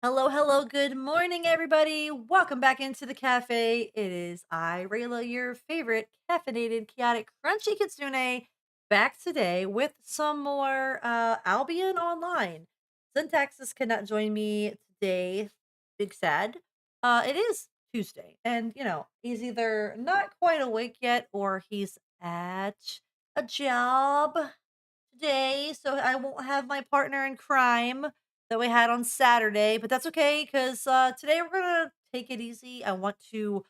Hello, hello, good morning, everybody. Welcome back into the cafe. It is I, Rayla, your favorite caffeinated, chaotic, crunchy kitsune, back today with some more Albion Online. Syntaxis cannot join me today. Big sad. It is Tuesday, and he's either not quite awake yet or he's at a job today, so I won't have my partner in crime that we had on Saturday, but that's okay because today we're gonna take it easy. I want to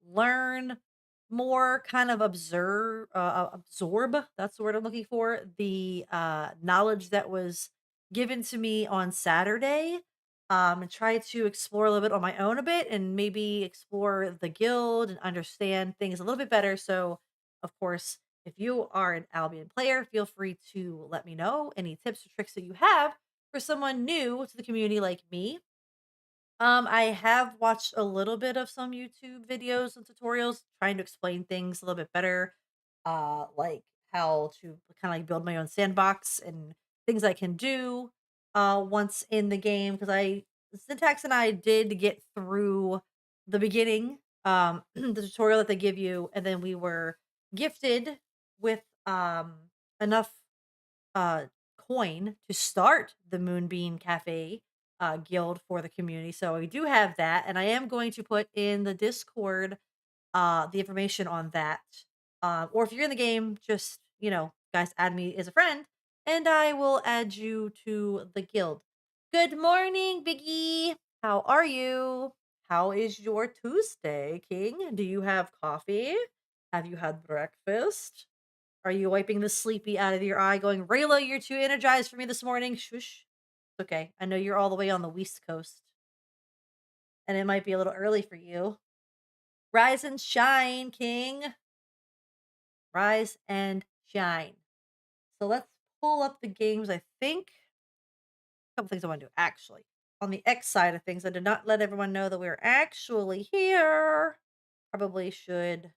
learn more, kind of absorb. That's the word I'm looking for. The knowledge that was given to me on Saturday, and try to explore a little bit on my own a bit, and maybe explore the guild and understand things a little bit better. So, of course, if you are an Albion player, feel free to let me know any tips or tricks that you have for someone new to the community like me. I have watched a little bit of some YouTube videos and tutorials trying to explain things a little bit better, like how to kind of like build my own sandbox and things I can do once in the game. Because I Syntax and I did get through the beginning, the tutorial that they give you, and then we were gifted with enough uh, coin to start the Moonbeam Cafe guild for the community. So we do have that, and I am going to put in the Discord the information on that. Or if you're in the game, just guys, add me as a friend, and I will add you to the guild. Good morning, Biggie. How are you? How is your Tuesday, King? Do you have coffee? Have you had breakfast? Are you wiping the sleepy out of your eye going, "Rayla, you're too energized for me this morning." Shush. It's okay. I know you're all the way on the West Coast, and it might be a little early for you. Rise and shine, King. Rise and shine. So let's pull up the games. I think a couple things I want to do. Actually, on the X side of things, I did not let everyone know that we are actually here. Probably should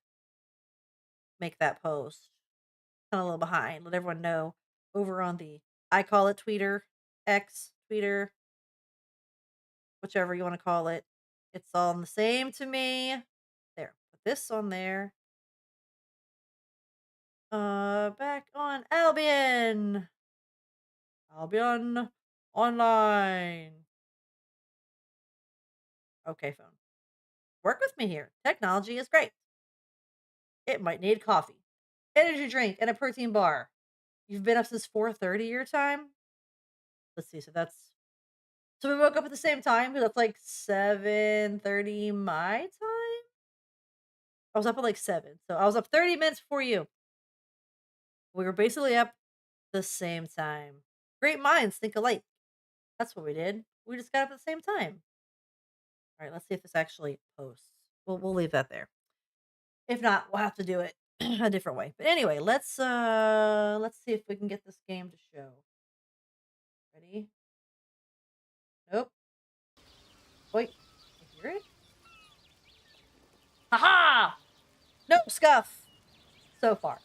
make that post. Kind of a little behind. Let everyone know over on the I call it Tweeter, X, Tweeter, whichever you want to call it. It's all the same to me. There. Put this on there. Back on Albion. Albion Online. Okay, phone. Work with me here. Technology is great. It might need coffee, energy drink, and a protein bar. You've been up since 4:30 your time? Let's see. So we woke up at the same time because that's like 7:30 my time. I was up at like 7. So I was up 30 minutes before you. We were basically up the same time. Great minds think alike. That's what we did. We just got up at the same time. All right, let's see if this actually posts. We'll leave that there. If not, we'll have to do it a different way. But anyway, let's see if we can get this game to show. Ready? Nope. Wait, I hear it. Haha! No scuff so far.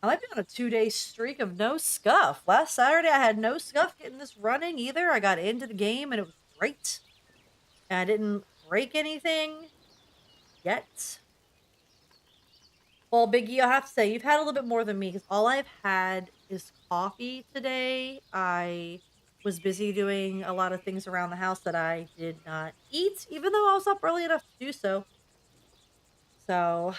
I might be on a 2-day streak of no scuff. Last Saturday, I had no scuff getting this running either. I got into the game and it was great. And I didn't break anything yet. Well, Biggie, I have to say, you've had a little bit more than me because all I've had is coffee today. I was busy doing a lot of things around the house that I did not eat, even though I was up early enough to do so. So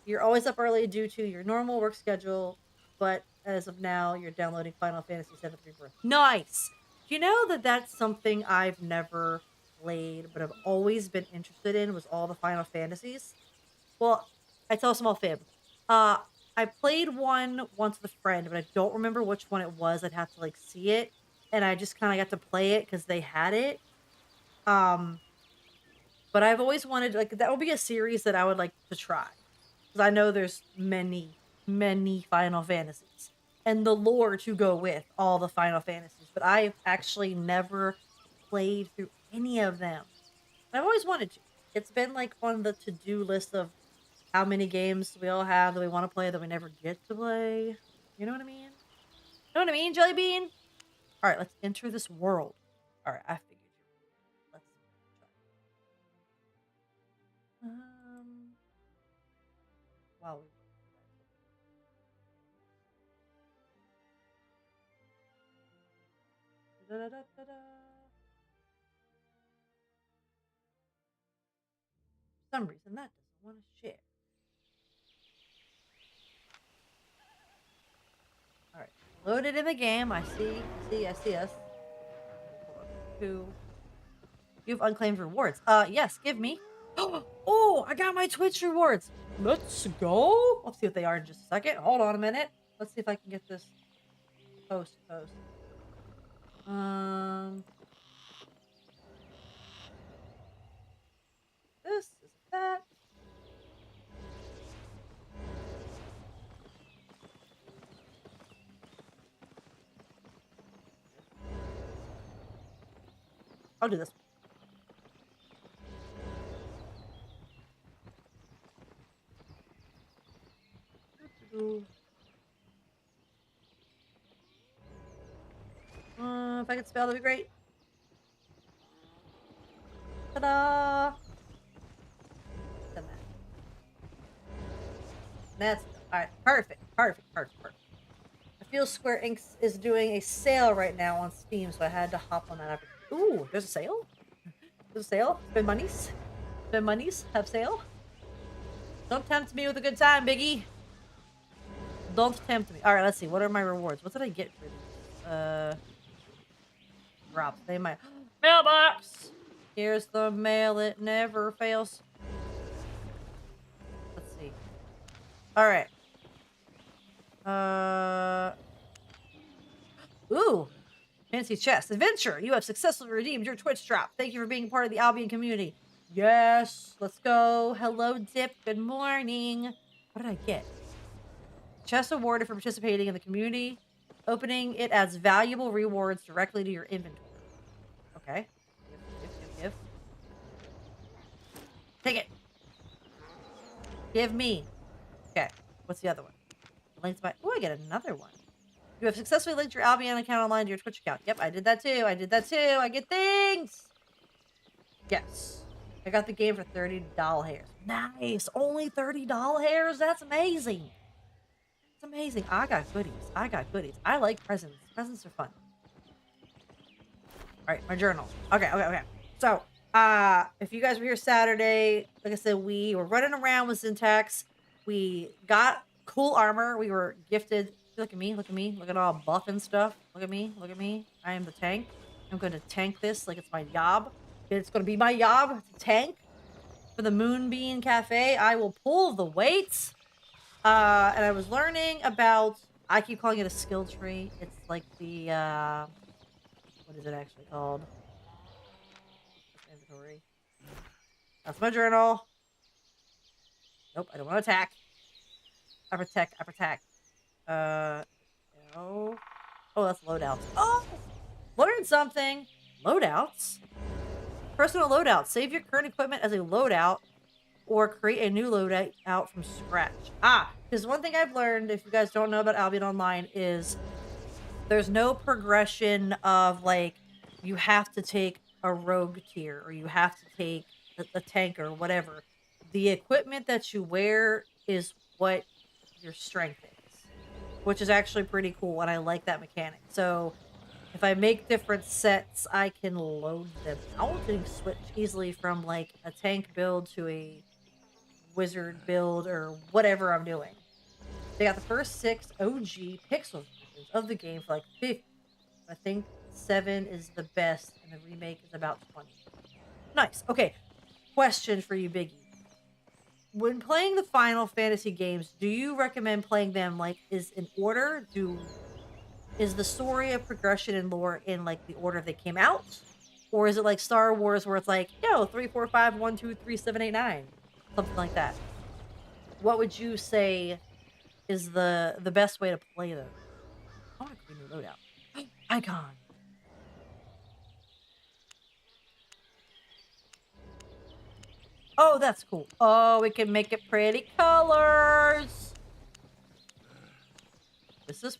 you're always up early due to your normal work schedule, but as of now, you're downloading Final Fantasy VII Rebirth. Nice. Do you know that that's something I've never played, but I've always been interested in was all the Final Fantasies? Well, I tell a small fib. Uh, I played one once with a friend, but I don't remember which one it was. I'd have to like see it, and I just kind of got to play it because they had it. Um, but I've always wanted like that would be a series that I would like to try because I know there's many, many Final Fantasies and the lore to go with all the Final Fantasies. But I've actually never played through any of them. I've always wanted to. It's been like on the to do list of how many games we all have that we want to play that we never get to play. You know what I mean? Know what I mean, Jelly Bean? All right, let's enter this world. All right, I figured you. Oh. Da, da, da, da, da. For some reason, that doesn't want to share. All right, loaded in the game. I see us. Hold on. Who? You have unclaimed rewards. Yes, give me. Oh, I got my Twitch rewards. Let's go. Let's see what they are in just a second. Hold on a minute. Let's see if I can get this post. Um, this is that. I'll do this. If I could spell, that'd be great. Ta-da! Done that. That's all right. Perfect. I feel Square Enix is doing a sale right now on Steam, so I had to hop on that. Ooh, there's a sale. There's a sale. Spend monies. Spend monies. Have sale. Don't tempt me with a good time, Biggie. Don't tempt me. All right, let's see. What are my rewards? What did I get for these? Drops. They might. Mailbox. Here's the mail. It never fails. Let's see. All right. Ooh. Fancy chest. Adventure. You have successfully redeemed your Twitch drop. Thank you for being part of the Albion community. Yes. Let's go. Hello, Dip. Good morning. What did I get? Chest awarded for participating in the community. Opening it adds valuable rewards directly to your inventory. Okay. Give. Take it. Give me. Okay. What's the other one? Linked by. Oh, I get another one. You have successfully linked your Albion account online to your Twitch account. Yep, I did that too. I get things. Yes. I got the game for $30 hairs. Nice. Only $30 hairs? That's amazing. It's amazing. I got goodies. I like presents. Presents are fun. All right, my journal. Okay. So, if you guys were here Saturday, like I said, we were running around with Syntax. We got cool armor. We were gifted. Look at me. Look at all buff and stuff. Look at me. I am the tank. I'm going to tank this like it's my job. It's going to be my job to tank for the Moonbeam Cafe. I will pull the weights. And I was learning about. I keep calling it a skill tree. It's like the what is it actually called? Inventory. That's my journal. Nope, I don't want to attack. I protect. No. Oh, that's loadouts. Oh! Learn something. Loadouts? Personal loadouts. Save your current equipment as a loadout or create a new loadout from scratch. Because one thing I've learned, if you guys don't know about Albion Online, is there's no progression of, like, you have to take a rogue tier or you have to take a tank or whatever. The equipment that you wear is what your strength is, which is actually pretty cool, and I like that mechanic. So if I make different sets, I can load them out and switch easily from, like, a tank build to a wizard build or whatever I'm doing. They got the first 6 OG pixel versions of the game for like 50. I think 7 is the best, and the remake is about 20. Nice. Okay. Question for you, Biggie. When playing the Final Fantasy games, do you recommend playing them like is in order? Is the story of progression and lore in like the order they came out? Or is it like Star Wars where it's like, 3, 4, 5, 1, 2, 3, 7, 8, 9? Something like that. What would you say is the best way to play them? I want to create a new loadout. Icon. Oh, that's cool. Oh, we can make it pretty colors. This is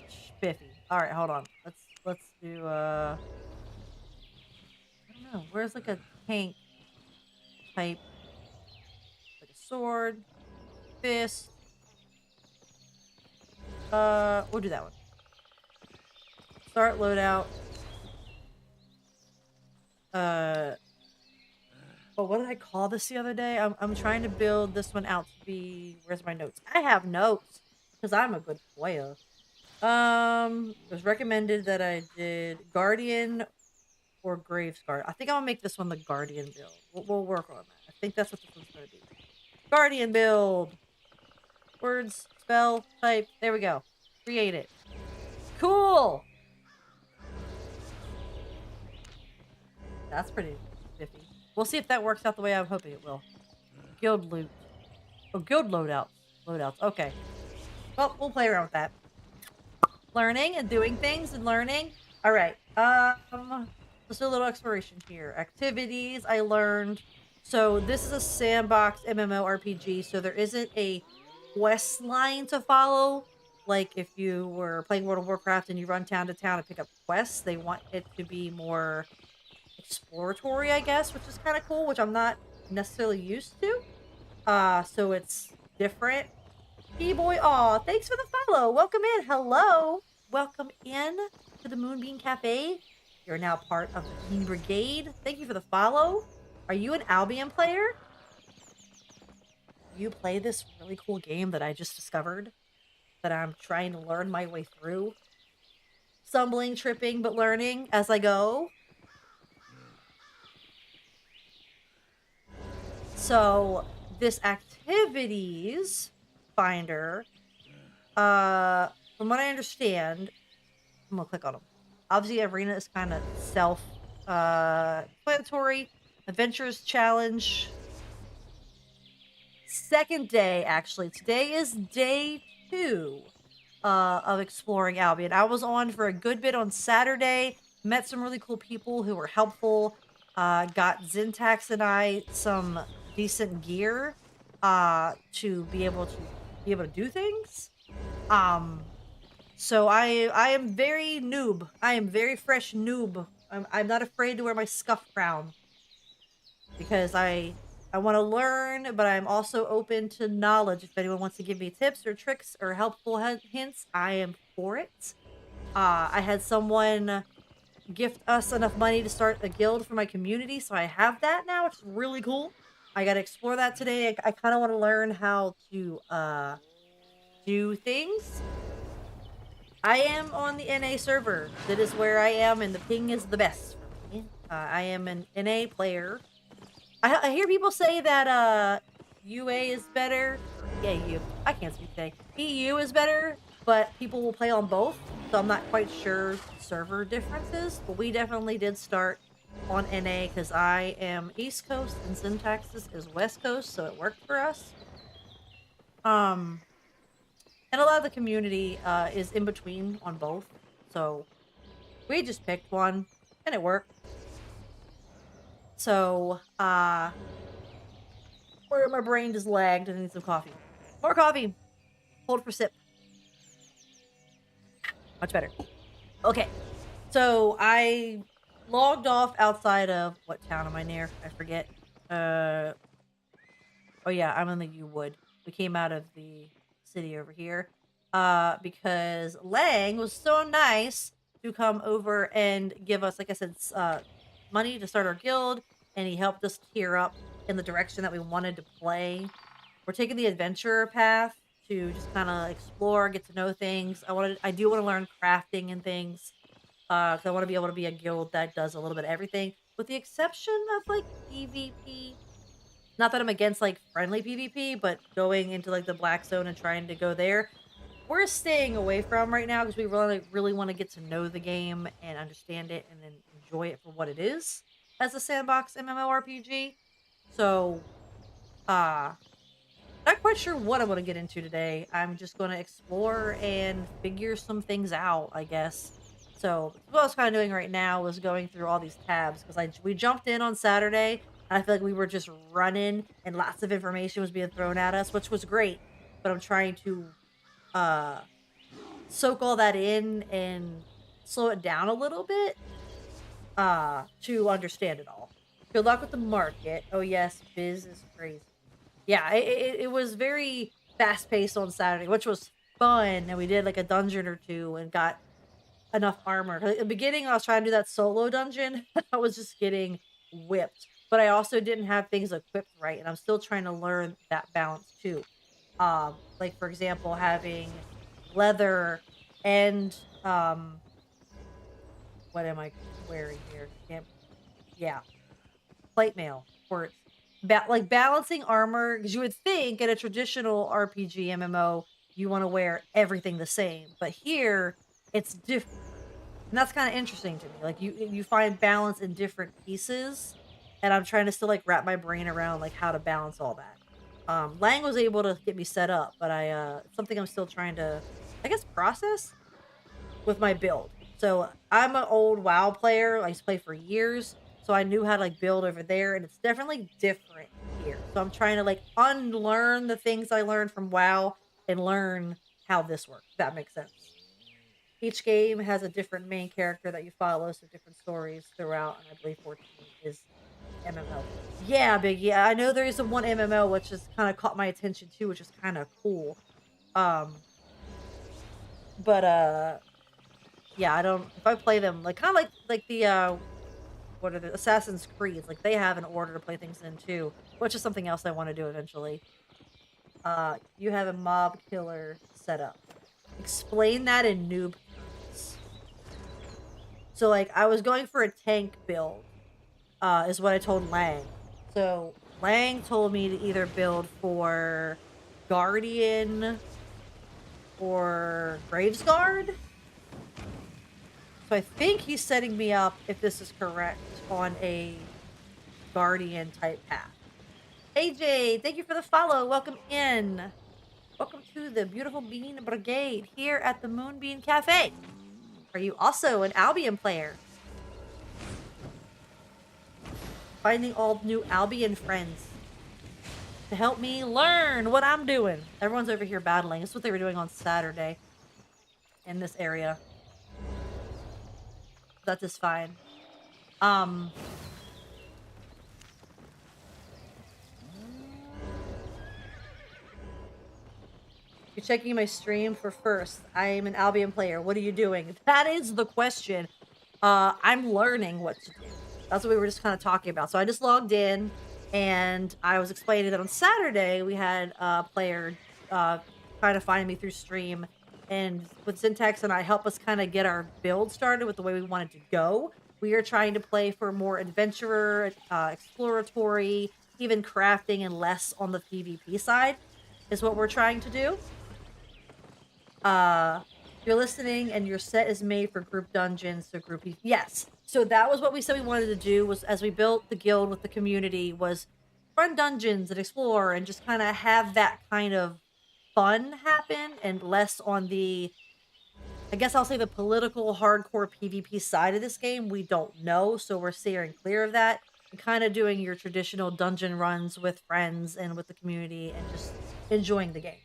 spiffy. All right, hold on. Let's do I don't know. Where's like a tank type, like a sword? breakfast. We'll do that one. Start loadout. Uh, oh, what did I call this the other day? I'm trying to build this one out to be. Where's my notes? I have notes because I'm a good player. It was recommended that I did Guardian or Gravesguard. I think I'm gonna make this one the Guardian build. We'll work on that. I think that's what this one's gonna be. Guardian build. Words, spell, type. There we go. Create it. Cool. That's pretty spiffy. We'll see if that works out the way I'm hoping it will. Guild loot. Oh, guild loadouts. Loadouts. Okay. Well, we'll play around with that. Learning and doing things and learning. All right. Let's do a little exploration here. Activities I learned. So this is a sandbox MMORPG. So there isn't a quest line to follow. Like if you were playing World of Warcraft and you run town to town and pick up quests, they want it to be more exploratory, I guess, which is kind of cool, which I'm not necessarily used to. So it's different. B-boy, aw, thanks for the follow. Welcome in. Hello. Welcome in to the Moonbeam Cafe. You're now part of the Bean Brigade. Thank you for the follow. Are you an Albion player? You play this really cool game that I just discovered that I'm trying to learn my way through. Stumbling, tripping, but learning as I go. So this activities finder, from what I understand, I'm gonna click on them. Obviously, arena is kind of self-explanatory. Adventures challenge. Second day, actually. Today is day 2 of exploring Albion. I was on for a good bit on Saturday. Met some really cool people who were helpful. Got Zintax and I some decent gear to be able to do things. So I am very noob. I am very fresh noob. I'm not afraid to wear my scuff crown because I want to learn, but I'm also open to knowledge. If anyone wants to give me tips or tricks or helpful hints, I am for it. I had someone gift us enough money to start a guild for my community, so I have that now, which is really cool. I got to explore that today. I kind of want to learn how to do things. I am on the NA server. That is where I am, and the ping is the best for me. I am an NA player. I hear people say that UA is better. Yeah, EU. I can't speak today. EU is better, but people will play on both. So I'm not quite sure server differences. But we definitely did start on NA because I am East Coast and Syntaxis is West Coast, so it worked for us. And a lot of the community is in between on both. So we just picked one and it worked. So, where my brain just lagged and I need some coffee. More coffee. Hold for sip. Much better. Okay. So I logged off outside of what town am I near? I forget. Oh yeah, I'm in the U Wood. We came out of the city over here. Because Lang was so nice to come over and give us, like I said, money to start our guild, and he helped us tier up in the direction that we wanted to play. We're taking the adventure path to just kind of explore, get to know things. I do want to learn crafting and things. Because I want to be able to be a guild that does a little bit of everything, with the exception of like PvP. Not that I'm against like friendly PvP, but going into like the black zone and trying to go there, we're staying away from right now because we really want to get to know the game and understand it and then enjoy it for what it is as a sandbox MMORPG. So, not quite sure what I want to get into today. I'm just going to explore and figure some things out, I guess. So what I was kind of doing right now was going through all these tabs because we jumped in on Saturday and I feel like we were just running and lots of information was being thrown at us, which was great. But I'm trying to uh soak all that in and slow it down a little bit to understand it all. Good luck with the market. Oh yes, biz is crazy. Yeah, it was very fast paced on Saturday, which was fun. And we did like a dungeon or two and got enough armor. 'Cause at the beginning, I was trying to do that solo dungeon. I was just getting whipped, but I also didn't have things equipped right, and I'm still trying to learn that balance too. Like for example, having leather and what am I wearing here? Can't, yeah, plate mail or it's like balancing armor because you would think in a traditional RPG MMO you want to wear everything the same, but here it's different. And that's kinda interesting to me, like, you find balance in different pieces, and I'm trying to still, like, wrap my brain around, like, how to balance all that. Lang was able to get me set up, but it's something I'm still trying to, I guess, process with my build. So, I'm an old WoW player, I used to play for years, so I knew how to, like, build over there, and it's definitely different here. So, I'm trying to, like, unlearn the things I learned from WoW and learn how this works, if that makes sense. Each game has a different main character that you follow, so different stories throughout, and I believe 14 is MMO. Yeah, big yeah. I know there is a one MMO which has kind of caught my attention too, which is kind of cool. Um, but yeah, I don't if I play them like kind of like the what are the Assassin's Creeds, like they have an order to play things in too, which is something else I want to do eventually. You have a mob killer set up. Explain that in noob terms. So like I was going for a tank build is what I told Lang. So Lang told me to either build for Guardian or Gravesguard. So I think he's setting me up, if this is correct, on a Guardian type path. AJ, thank you for the follow. Welcome in. Welcome to the beautiful Bean Brigade here at the Moonbeam Cafe. Are you also an Albion player? Finding all new Albion friends to help me learn what I'm doing. Everyone's over here battling. That's what they were doing on Saturday in this area. That is fine. Um, you're checking my stream for first. I am an Albion player. What are you doing? That is the question. I'm learning what to do. That's what we were just kind of talking about. So I just logged in and I was explaining that on Saturday we had a player trying to find me through stream and with Syntax and I help us kind of get our build started with the way we wanted to go. We are trying to play for more adventurer, exploratory, even crafting and less on the PvP side is what we're trying to do. Uh, you're listening and your set is made for group dungeons, so group yes. So that was what we said we wanted to do was as we built the guild with the community was run dungeons and explore and just kind of have that kind of fun happen and less on the I guess I'll say the political hardcore PvP side of this game. We don't know, so we're steering clear of that and kind of doing your traditional dungeon runs with friends and with the community and just enjoying the game.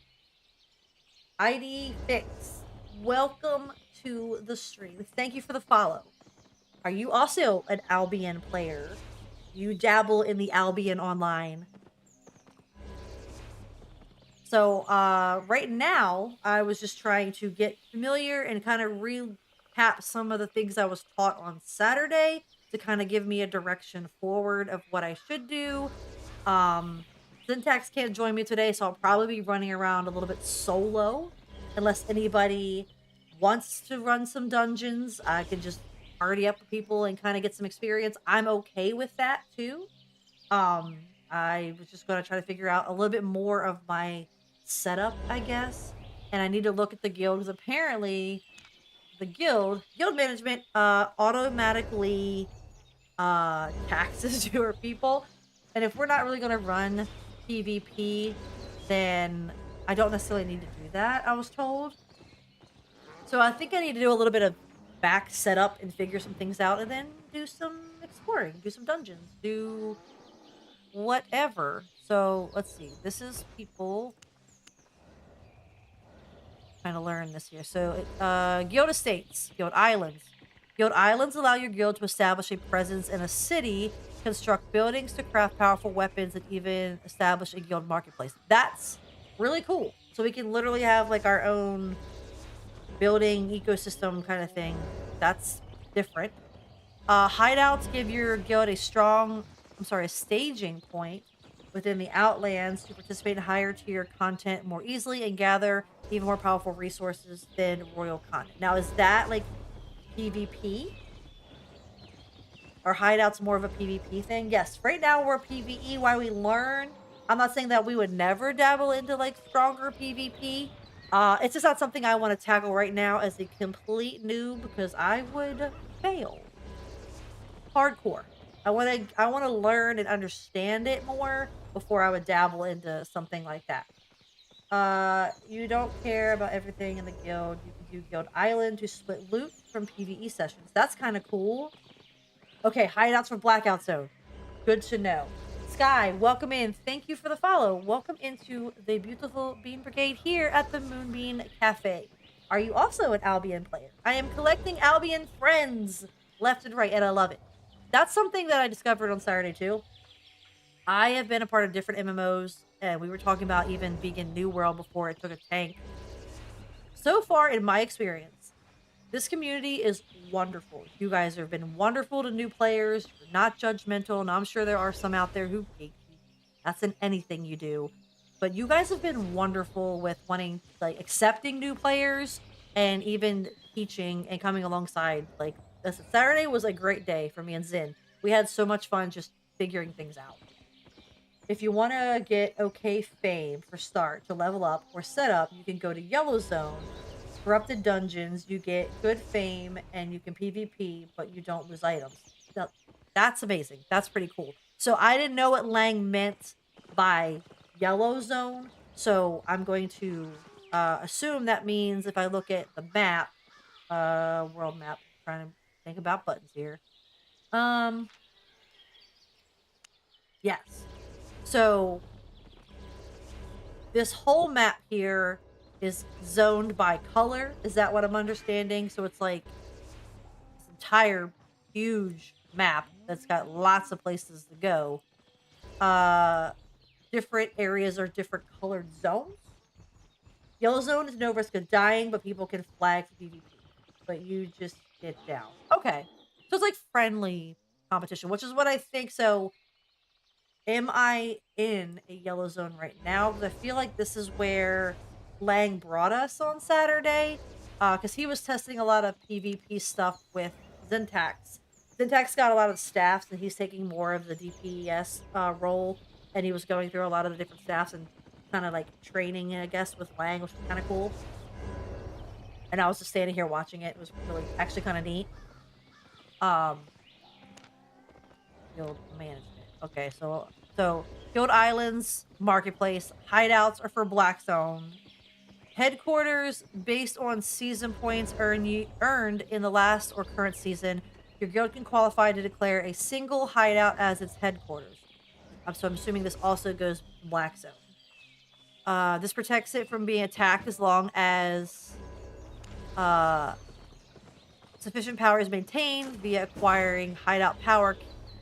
ID Fix, welcome to the stream. Thank you for the follow. Are you also an Albion player? You dabble in the Albion Online. So, right now, I was just trying to get familiar and kind of recap some of the things I was taught on Saturday to kind of give me a direction forward of what I should do. Um, Syntax can't join me today, so I'll probably be running around a little bit solo unless anybody wants to run some dungeons. I can just party up with people and kind of get some experience. I'm okay with that too. I was just going to try to figure out a little bit more of my setup, I guess. And I need to look at the guild because apparently the guild management automatically taxes your people. And if we're not really going to run PvP, then I don't necessarily need to do that, I was told. So I think I need to do a little bit of back setup and figure some things out and then do some exploring, do some dungeons, do whatever. So let's see. This is people trying to learn this here. So guild estates, guild islands. Guild islands allow your guild to establish a presence in a city, construct buildings to craft powerful weapons, and even establish a guild marketplace. That's really cool. So we can literally have like our own building ecosystem kind of thing. That's different. Hideouts give your guild a staging point within the Outlands to participate in higher tier content more easily and gather even more powerful resources than royal content. Now, is that like PvP? Are hideouts more of a PvP thing? Yes. Right now we're PvE while we learn. I'm not saying that we would never dabble into like stronger PvP. It's just not something I want to tackle right now as a complete noob because I would fail hardcore. I want to learn and understand it more before I would dabble into something like that. You don't care about everything in the guild. You can do Guild Island to split loot from PvE sessions. That's kind of cool. Okay, hideouts for Blackout Zone. Good to know. Sky, welcome in. Thank you for the follow. Welcome into the beautiful Bean Brigade here at the Moonbean Cafe. Are you also an Albion player? I am collecting Albion friends left and right, and I love it. That's something that I discovered on Saturday too. I have been a part of different MMOs, and we were talking about even Vegan New World before it took a tank. So far, in my experience, this community is wonderful. You guys have been wonderful to new players. You're not judgmental, and I'm sure there are some out there who gatekeep. That's in anything you do. But you guys have been wonderful with wanting, like, accepting new players and even teaching and coming alongside. Like, this Saturday was a great day for me and Zin. We had so much fun just figuring things out. If you want to get okay fame for start to level up or set up, you can go to Yellow Zone, Corrupted Dungeons. You get good fame and you can PvP, but you don't lose items. That's amazing. That's pretty cool. So I didn't know what Lang meant by Yellow Zone. So I'm going to assume that means if I look at the map, world map, trying to think about buttons here. Um, yes. So this whole map here is zoned by color. Is that what I'm understanding? So it's like this entire huge map that's got lots of places to go. Uh Different areas are different colored zones. Yellow zone is no risk of dying, but people can flag for PvP. But you just get down. Okay. So it's like friendly competition, which is what I think. So am I in a yellow zone right now? Because I feel like this is where Lang brought us on Saturday. Because he was testing a lot of PvP stuff with Zintax. Zintax got a lot of staffs, and he's taking more of the DPS role. And he was going through a lot of the different staffs and kind of like training, I guess, with Lang, which was kind of cool. And I was just standing here watching it. It was really actually kind of neat. Um, Guild management. Okay, so Guild Islands, Marketplace, hideouts are for Black Zone. Headquarters based on season points earned in the last or current season. Your guild can qualify to declare a single hideout as its headquarters. So I'm assuming this also goes Black Zone. This protects it from being attacked as long as uh sufficient power is maintained via acquiring hideout power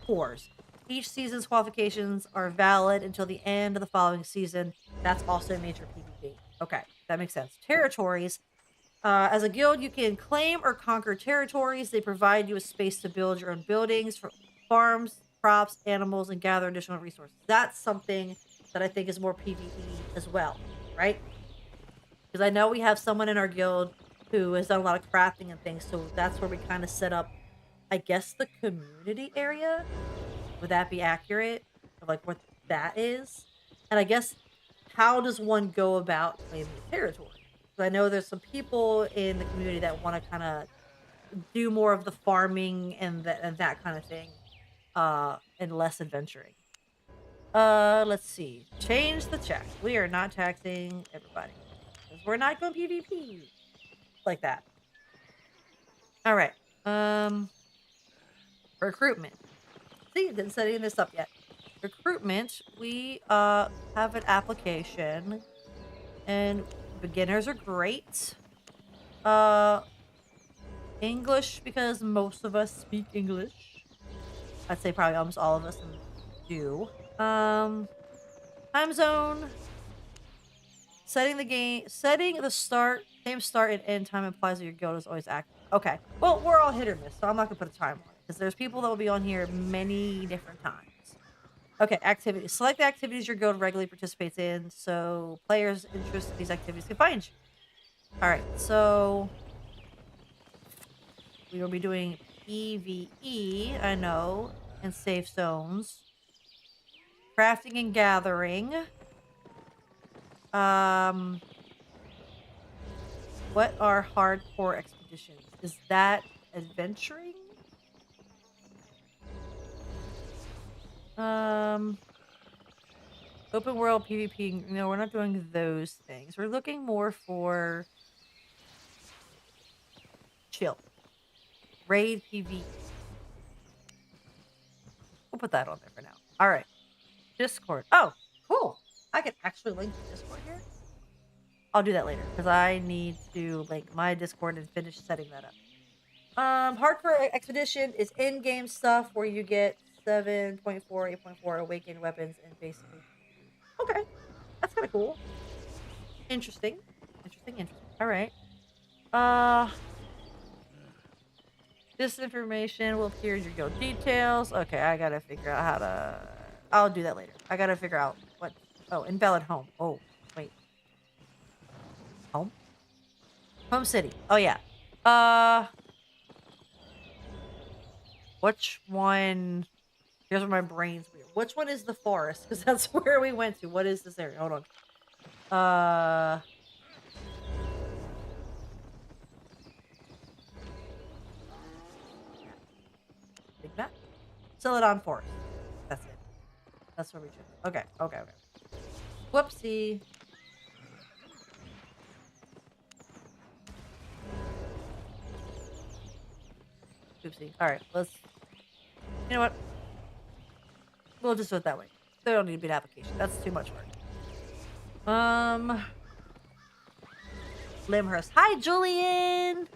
cores. Each season's qualifications are valid until the end of the following season. That's also major PvP. Okay, that makes sense. Territories. As a guild, you can claim or conquer territories. They provide you a space to build your own buildings, for farms, crops, animals, and gather additional resources. That's something that I think is more PvE as well, right? Because I know we have someone in our guild who has done a lot of crafting and things. So that's where we kind of set up, I guess, the community area. Would that be accurate? Of like what that is? And I guess how does one go about claiming a territory? 'Cause I know there's some people in the community that want to kind of do more of the farming and that kind of thing, and less adventuring. Let's see. Change the check. We are not taxing everybody because we're not going PvP like that. All right. Um, Recruitment. See, didn't set any of this up yet. Recruitment. We have an application, and beginners are great. Uh, English because most of us speak English. I'd say probably almost all of us do. Time zone. setting the same start and end time implies that your guild is always active. Okay. Well, we're all hit or miss, so I'm not gonna put a time on it because there's people that will be on here many different times. Okay, activities. Select the activities your guild regularly participates in, so players interested in these activities can find you. All right, so we will be doing PvE, I know, and safe zones, crafting and gathering. Um, what are hardcore expeditions? Is that adventuring? Um, open world PvP. No, we're not doing those things. We're looking more for chill. Raid PvE. We'll put that on there for now. All right. Discord. Oh, cool. I can actually link the Discord here. I'll do that later because I need to link my Discord and finish setting that up. Hardcore Expedition is in-game stuff where you get 7.4, 8.4 awakened weapons and basically. Okay, that's kind of cool. Interesting. Interesting. All right. Uh, this information will appear in your guild details. Okay, I gotta figure out how to. I'll do that later. I gotta figure out what. Oh, invalid home. Oh, wait. Home? Home city. Oh, yeah. Uh, which one? Here's where my brain's weird. Which one is the forest? Because that's where we went to. What is this area? Hold on. Big map. Celadon Forest. That's it. That's where we chose. Okay. Whoopsie. Oopsie. All right, let's. You know what? We'll just do it that way. They don't need to be an application. That's too much work. Limhurst. Hi, Julian.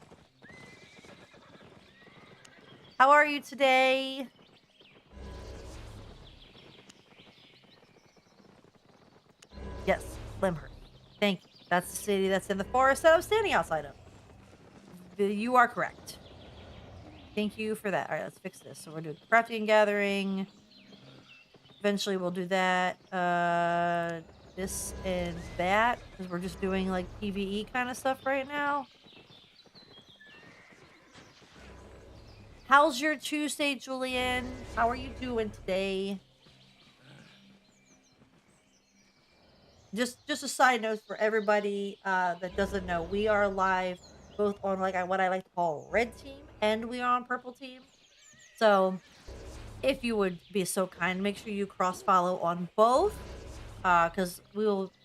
How are you today? Yes, Limhurst. Thank you. That's the city that's in the forest that I'm standing outside of. You are correct. Thank you for that. All right, let's fix this. So we're doing crafting and gathering. Eventually we'll do that. This and that because we're just doing like PvE kind of stuff right now. How's your Tuesday, Julian? How are you doing today? Just a side note for everybody that doesn't know, we are live both on like what I like to call red team and we are on purple team. So if you would be so kind, make sure you cross follow on both. Because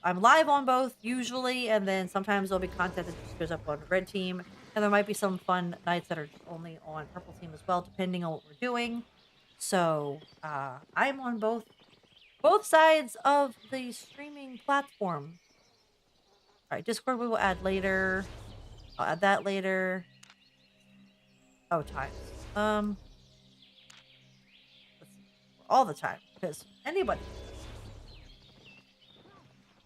I'm live on both usually, and then sometimes there'll be content that just goes up on red team, and there might be some fun nights that are just only on purple team as well, depending on what we're doing. So I'm on both sides of the streaming platform. All right, Discord we will add later. I'll add that later. Oh, times. Let's see. All the time because anybody.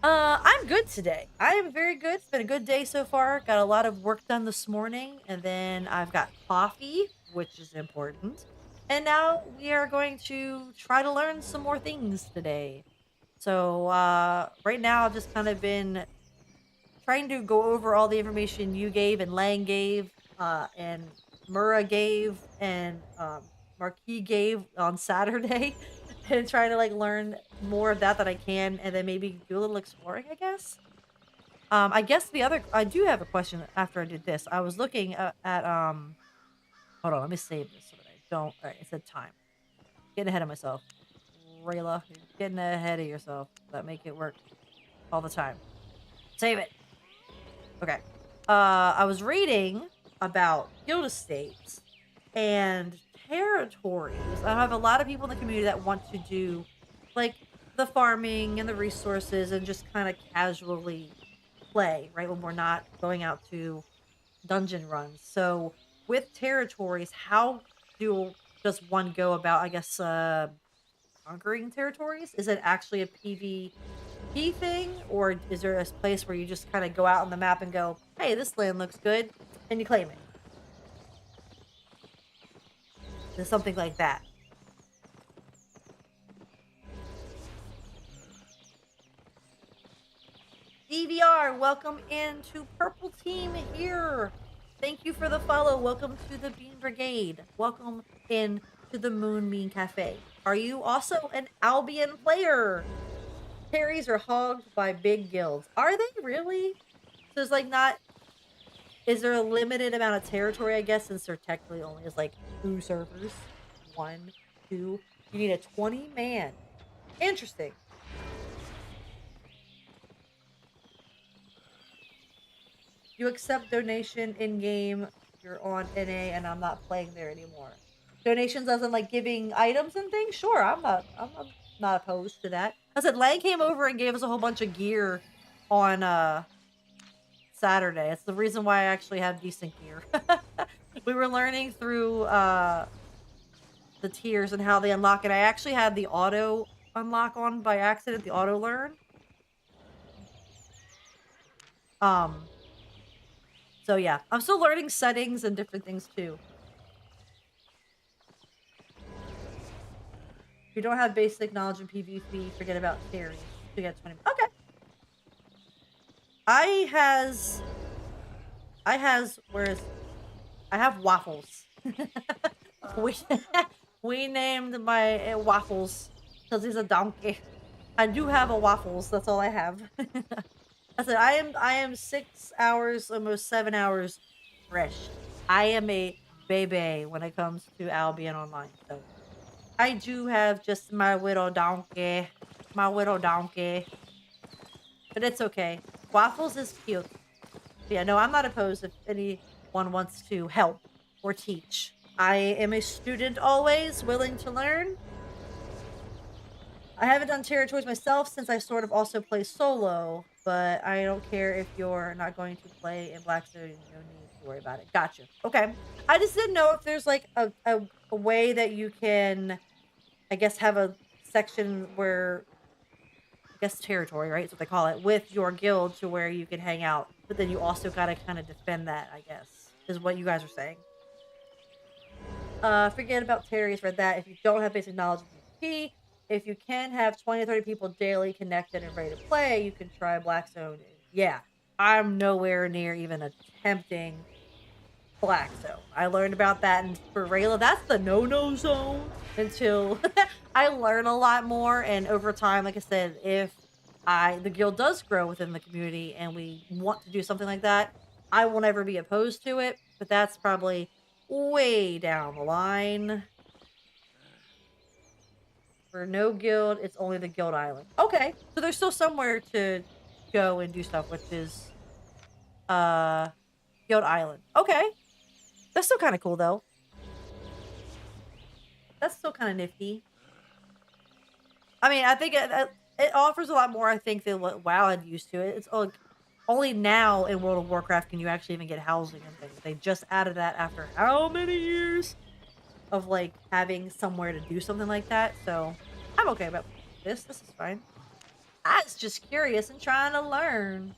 I'm good today. I am very good. It's been a good day so far. Got a lot of work done this morning, and then I've got coffee, which is important. And now we are going to try to learn some more things today. So, right now I've just kind of been trying to go over all the information you gave and Lang gave, and Mura gave, and Marquis gave on Saturday, and trying to like learn more of that I can, and then maybe do a little exploring, I guess. I guess I do have a question after I did this. I was looking at hold on, let me save this so that I don't. All right, it said time. Getting ahead of myself, Rayla. You're getting ahead of yourself. That make it work all the time. Save it. Okay. I was reading about guild estates and territories. I have a lot of people in the community that want to do like the farming and the resources and just kind of casually play, right? When we're not going out to dungeon runs. So with territories, how does one go about, I guess, conquering territories? Is it actually a PvP key thing, or is there a place where you just kind of go out on the map and go, "Hey, this land looks good," and you claim it? There's something like that. DVR, welcome into Purple Team here. Thank you for the follow. Welcome to the Bean Brigade. Welcome in to the Moonbeam Cafe. Are you also an Albion player? Carries are hogged by big guilds. Are they really? So it's like not. Is there a limited amount of territory? I guess since there technically only is like 2 servers, 1, 2. You need a 20-man. Interesting. You accept donation in game. You're on NA, and I'm not playing there anymore. Donations, as in like giving items and things. Sure, I'm not opposed to that. I said Lang came over and gave us a whole bunch of gear on Saturday. It's the reason why I actually have decent gear. We were learning through the tiers and how they unlock it. I actually had the auto unlock on by accident, the auto learn. Um, so yeah, I'm still learning settings and different things too. If you don't have basic knowledge in PvP, forget about carries. You get 20. Okay. I has whereas I have waffles. we we named my waffles because he's a donkey. I do have a waffles. That's all I have. I said I am 6 hours, almost 7 hours fresh. I am a baby when it comes to Albion Online. So I do have just my little donkey, my little donkey, but it's okay. Waffles is cute. But yeah, no, I'm not opposed if anyone wants to help or teach. I am a student always, willing to learn. I haven't done territories myself since I sort of also play solo, but I don't care if you're not going to play in Blackstone. No need to worry about it. Gotcha. Okay. I just didn't know if there's like a way that you can, I guess, have a section where, I guess, territory, right? That's what they call it, with your guild to where you can hang out. But then you also got to kind of defend that, I guess, is what you guys are saying. Forget about Terry's read that. If you don't have basic knowledge of PvP, if you can have 20 to 30 people daily connected and ready to play, you can try Blackstone. Yeah, I'm nowhere near even attempting Blackstone. I learned about that, and for Rayla, that's the no-no zone until I learn a lot more. And over time, like I said, if the guild does grow within the community and we want to do something like that, I will never be opposed to it. But that's probably way down the line. For no guild, it's only the guild island. Okay, so there's still somewhere to go and do stuff, which is uh guild island. Okay, that's still kind of cool though. That's still kind of nifty. I mean, I think it offers a lot more, I think, than what WoW had used to. It's like only now in World of Warcraft can you actually even get housing and things. They just added that after how many years of like having somewhere to do something like that. So I'm okay about this. This is fine. I was just curious and trying to learn.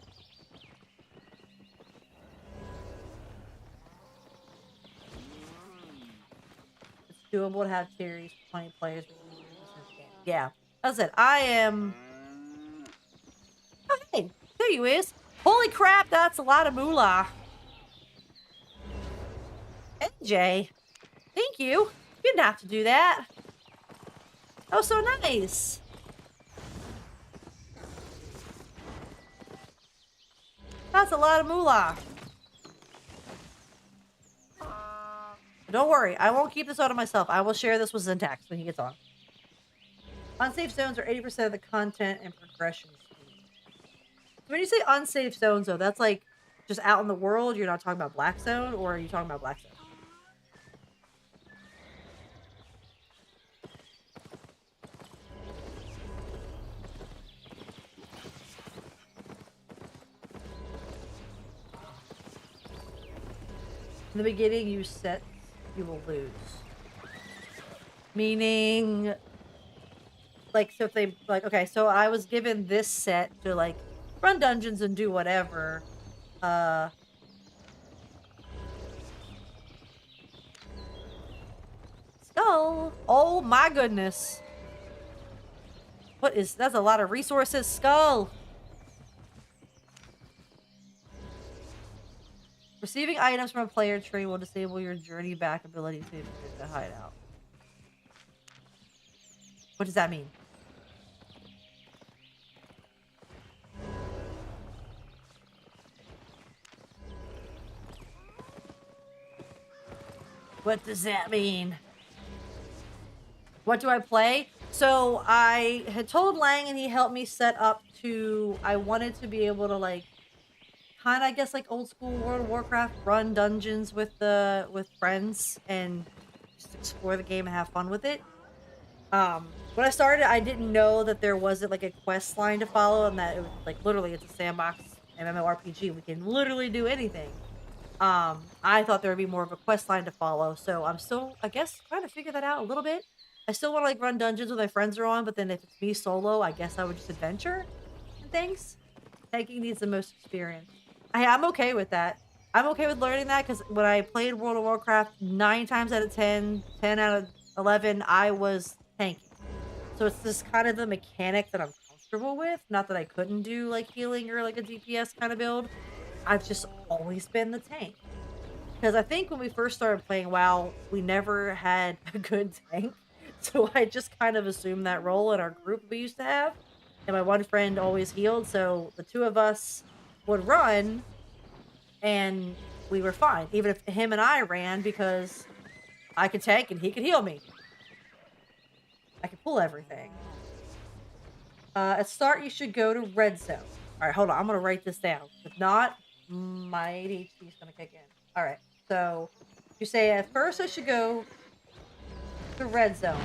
It's doable to have series for 20 players. Yeah. That's it. I am. Oh, hey, there you is. Holy crap, that's a lot of moolah. NJ, thank you. You didn't have to do that. Oh, so nice. That's a lot of moolah. Don't worry, I won't keep this all to myself. I will share this with Zintax when he gets on. Unsafe zones are 80% of the content and progression speed. When you say unsafe zones, though, that's like just out in the world. You're not talking about Black Zone, or are you talking about Black Zone? In the beginning, you set, you will lose. Meaning, like, so if they like, okay, so I was given this set to like run dungeons and do whatever. Uh, Skull. Oh my goodness. That's a lot of resources. Skull. Receiving items from a player tree will disable your journey back ability to the hideout. What does that mean? What does that mean? What do I play? So I had told Lang and he helped me set up to, I wanted to be able to like kind of, I guess, like old school World of Warcraft, run dungeons with friends and just explore the game and have fun with it. When I started, I didn't know that there wasn't like a quest line to follow and that it was like literally it's a sandbox MMORPG. We can literally do anything. I thought there would be more of a quest line to follow, so I'm still, I guess, trying to figure that out a little bit. I still want to like run dungeons with my friends are on, but then if it's me solo, I guess I would just adventure and things. Tanking needs the most experience. I'm okay with that. I'm okay with learning that because when I played World of Warcraft, 9 times out of 10, 10 out of 11, I was tanking. So it's just kind of the mechanic that I'm comfortable with. Not that I couldn't do like healing or like a DPS kind of build. I've just always been the tank. Because I think when we first started playing WoW, we never had a good tank. So I just kind of assumed that role in our group we used to have. And my one friend always healed. So the two of us would run and we were fine. Even if him and I ran because I could tank and he could heal me. I could pull everything. At start, you should go to red zone. All right, hold on. I'm going to write this down. If not, my ADHD is going to kick in. All right. So you say at first I should go to red zone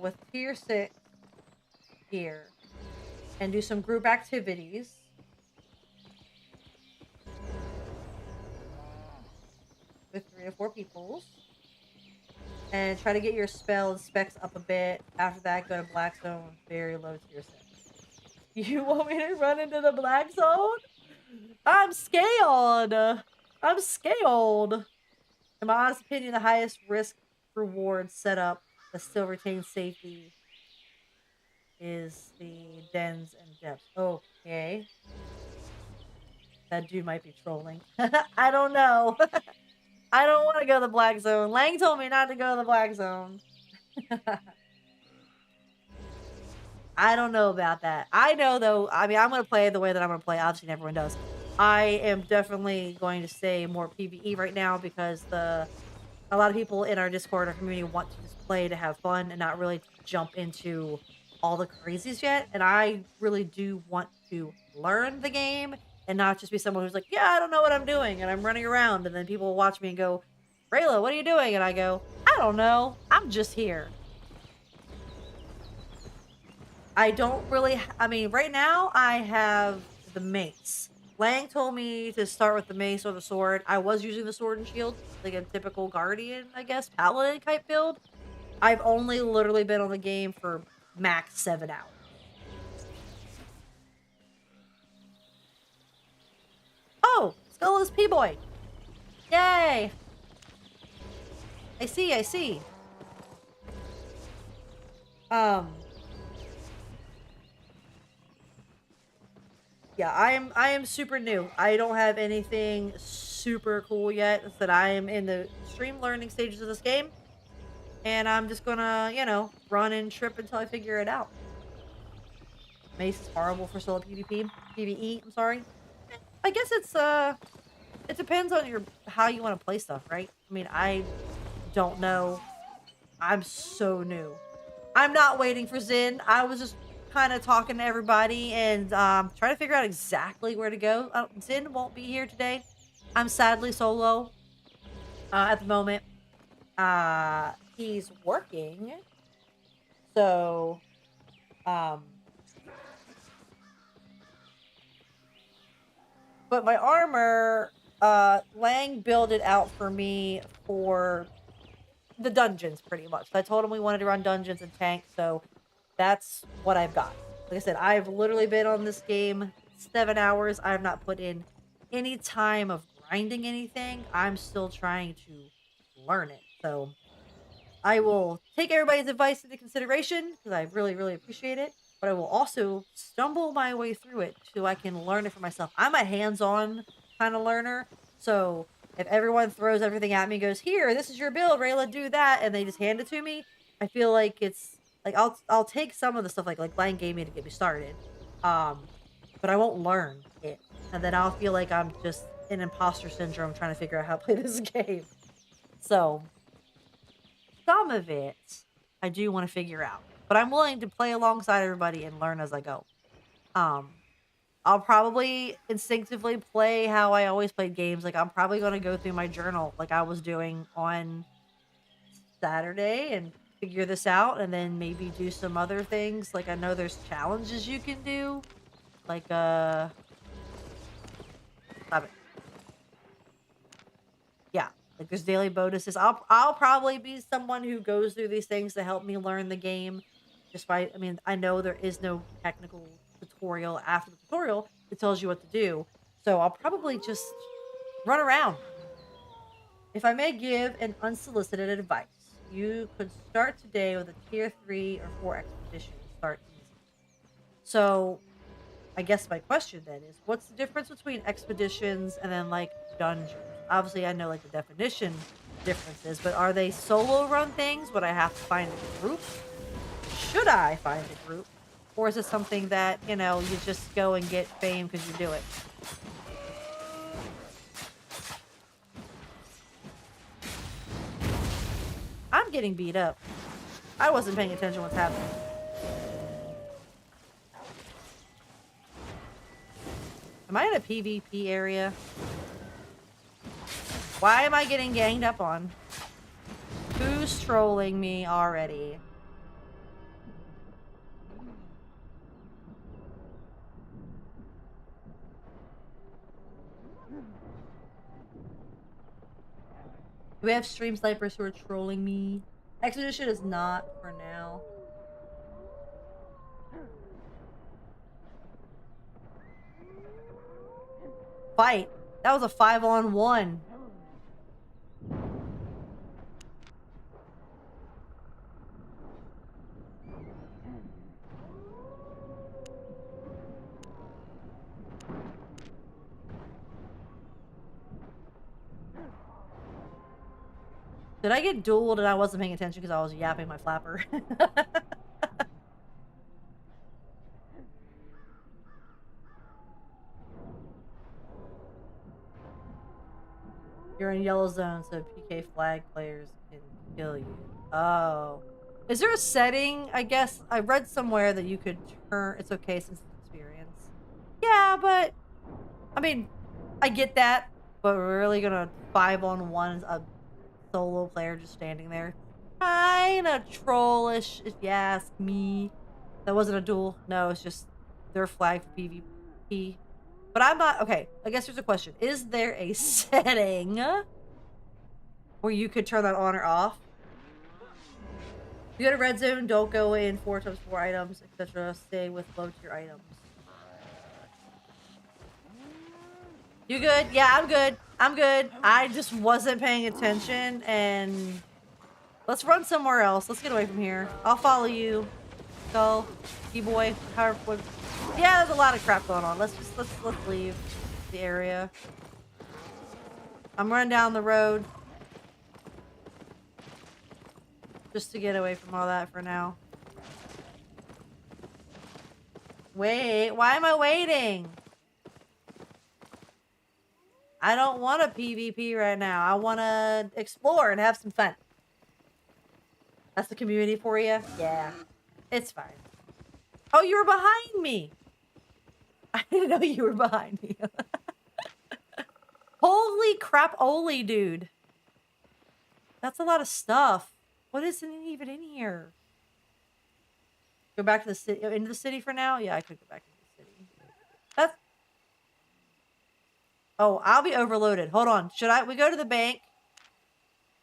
with tier 6 here and do some group activities. With 3 or 4 peoples. And try to get your spell and specs up a bit. After that, go to black zone, very low tier 6. You want me to run into the black zone? I'm scared. I'm scared. In my honest opinion, the highest risk reward setup that still retains safety is the dens and depths. Okay. That dude might be trolling. I don't know. I don't want to go to the black zone. Lang told me not to go to the black zone. I don't know about that. I know though, I mean, I'm going to play the way that I'm going to play. Obviously, everyone does. I am definitely going to stay more PvE right now because a lot of people in our Discord, our community want to just play to have fun and not really jump into all the crazies yet. And I really do want to learn the game and not just be someone who's like, yeah, I don't know what I'm doing and I'm running around. And then people will watch me and go, Rayla, what are you doing? And I go, I don't know. I'm just here. I don't really, I mean, right now I have the mace. Lang told me to start with the mace or the sword. I was using the sword and shield, like a typical guardian, I guess, paladin type build. I've only literally been on the game for max 7 hours. Oh, Skull is P-Boy. Yay. I see, I see. Um, yeah, I am super new. I don't have anything super cool yet. That I am in the extreme learning stages of this game. And I'm just gonna, run and trip until I figure it out. Mace is horrible for solo PvP. PvE, I'm sorry. I guess it depends on your how you want to play stuff, right? I mean, I don't know. I'm so new. I'm not waiting for Zin. I was just kind of talking to everybody and trying to figure out exactly where to go. Zin won't be here today. I'm sadly solo at the moment. He's working. So, um, but my armor, Lang built it out for me for the dungeons pretty much. I told him we wanted to run dungeons and tank, so that's what I've got. Like I said, I've literally been on this game 7 hours. I have not put in any time of grinding anything. I'm still trying to learn it. So I will take everybody's advice into consideration because I really, really appreciate it. But I will also stumble my way through it so I can learn it for myself. I'm a hands-on kind of learner. So if everyone throws everything at me, and goes, "Here, this is your build, Rayla, do that," and they just hand it to me, I feel like it's like I'll take some of the stuff like Blind gave me to get me started. Um, but I won't learn it. And then I'll feel like I'm just in imposter syndrome trying to figure out how to play this game. So some of it I do wanna figure out, but I'm willing to play alongside everybody and learn as I go. Um, I'll probably instinctively play how I always played games, like, I'm probably gonna go through my journal like I was doing on Saturday and figure this out, and then maybe do some other things, like, I know there's challenges you can do, like, stop it. Yeah, like, there's daily bonuses. I'll probably be someone who goes through these things to help me learn the game. Just by I mean, I know there is no technical tutorial after the tutorial that tells you what to do. So I'll probably just run around. If I may give an unsolicited advice, you could start today with a tier 3 or 4 expedition and start easy. So I guess my question then is, what's the difference between expeditions and then like dungeons? Obviously, I know like the definition differences, but are they solo run things? Would I have to find a group? Should I find a group? Or is it something that, you just go and get fame because you do it? I'm getting beat up. I wasn't paying attention to what's happening. Am I in a PvP area? Why am I getting ganged up on? Who's trolling me already? Do we have stream snipers who are trolling me? Expedition is not for now. Fight. That was a 5-on-1. Did I get dueled and I wasn't paying attention because I was yapping my flapper? You're in yellow zone, so PK flag players can kill you. Oh. Is there a setting? I guess I read somewhere that you could turn it's okay since it's experience. Yeah, but I mean, I get that, but we're really gonna 5-on-1 a solo player just standing there. Kinda trollish, if you ask me. That wasn't a duel. No, it's just their flag for PvP. But I'm not okay. I guess there's a question. Is there a setting where you could turn that on or off? If you go to red zone, don't go in 4x4 items, etc. Stay with low tier items. You good? Yeah, I'm good. I'm good. I just wasn't paying attention and let's run somewhere else. Let's get away from here. I'll follow you. Go, boy. However, yeah, there's a lot of crap going on. Let's leave the area. I'm running down the road just to get away from all that for now. Wait, why am I waiting? I don't want a PvP right now. I want to explore and have some fun. That's the community for you? Yeah, it's fine. Oh, you were behind me. I didn't know you were behind me. Holy crap, Oli, dude. That's a lot of stuff. What isn't even in here? Go back to the city, into the city for now? Yeah, I could go back into the city. That's... Oh, I'll be overloaded. Hold on. Should we go to the bank?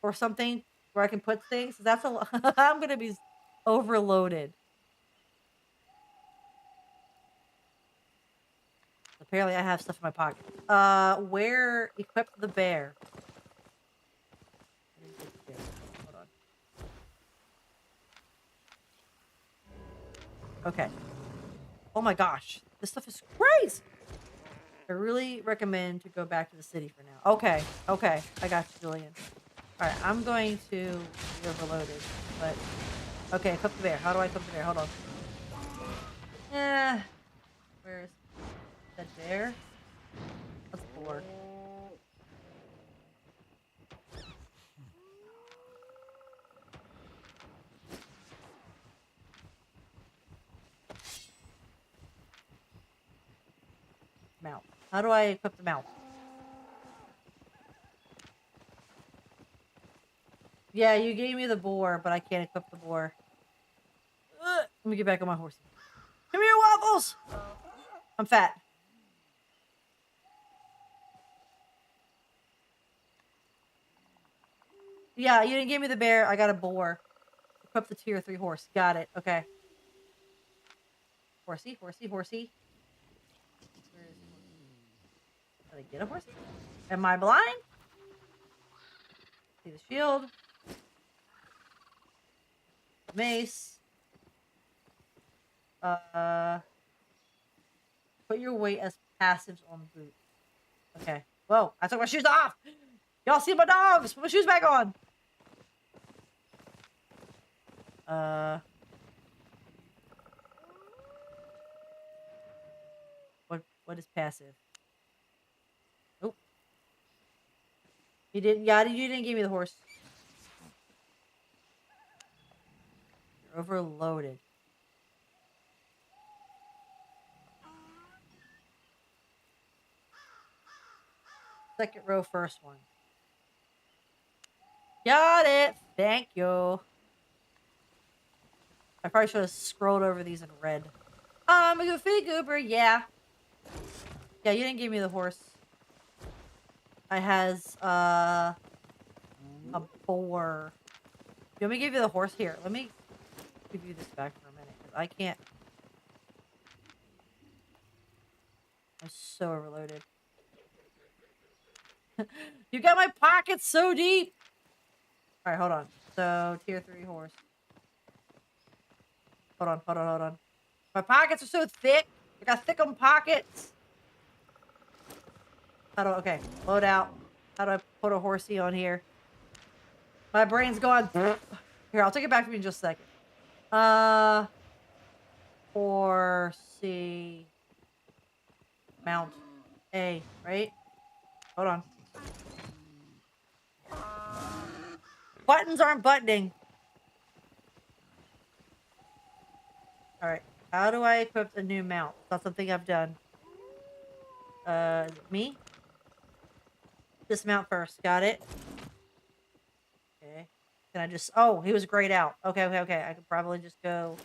Or something? where I can put things. That's a lot. I'm gonna be overloaded. Apparently, I have stuff in my pocket. Where equip the bear? I didn't get the bear. Hold on. Okay. Oh my gosh, this stuff is crazy. I really recommend to go back to the city for now. Okay, okay, I got you, Julian. All right, I'm going to be overloaded, but okay, equip the bear. How do I equip the bear? Hold on. Yeah, where is that bear? That's boar. Mount. How do I equip the mount? Yeah, you gave me the boar, but I can't equip the boar. Let me get back on my horse. Come here, Waffles! I'm fat. Yeah, you didn't give me the bear. I got a boar. Equip the tier 3 horse. Got it. Okay. Horsey, horsey, horsey. Where is horsey? Did I get a horsey? Am I blind? See the shield. Mace. Put your weight as passives on boots. Okay. Whoa, I took my shoes off! Y'all see my dogs! Put my shoes back on! What is passive? Oh. You didn't give me the horse. You're overloaded. Second row, first one. Got it. Thank you. I probably should have scrolled over these in red. A goofy goober, yeah. Yeah, you didn't give me the horse. I has a boar. You want me to give you the horse? Here, let me give you this back for a minute, because I can't. I'm so overloaded. You got my pockets so deep. All right, hold on. So tier 3 horse. Hold on, hold on, hold on. My pockets are so thick. I got thick on pockets. Okay, load out. How do I put a horsey on here? My brain's going. Here, I'll take it back from you in just a second. Horsey. Mount. A, right? Hold on. Buttons aren't buttoning. All right. How do I equip a new mount? That's something I've done. Is it me? Dismount first. Got it. Okay. Can I just... Oh, he was grayed out. Okay, okay, okay. I could probably just go...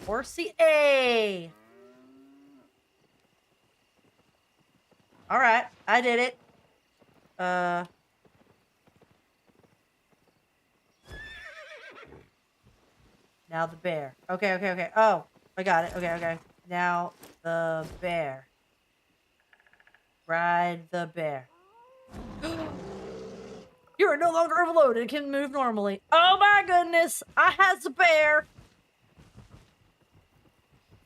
Horsey A! Alright. I did it. Now the bear. Okay, okay, okay. Oh, I got it. Okay, okay. Now the bear. Ride the bear. You are no longer overloaded and can move normally. Oh my goodness! I has a bear!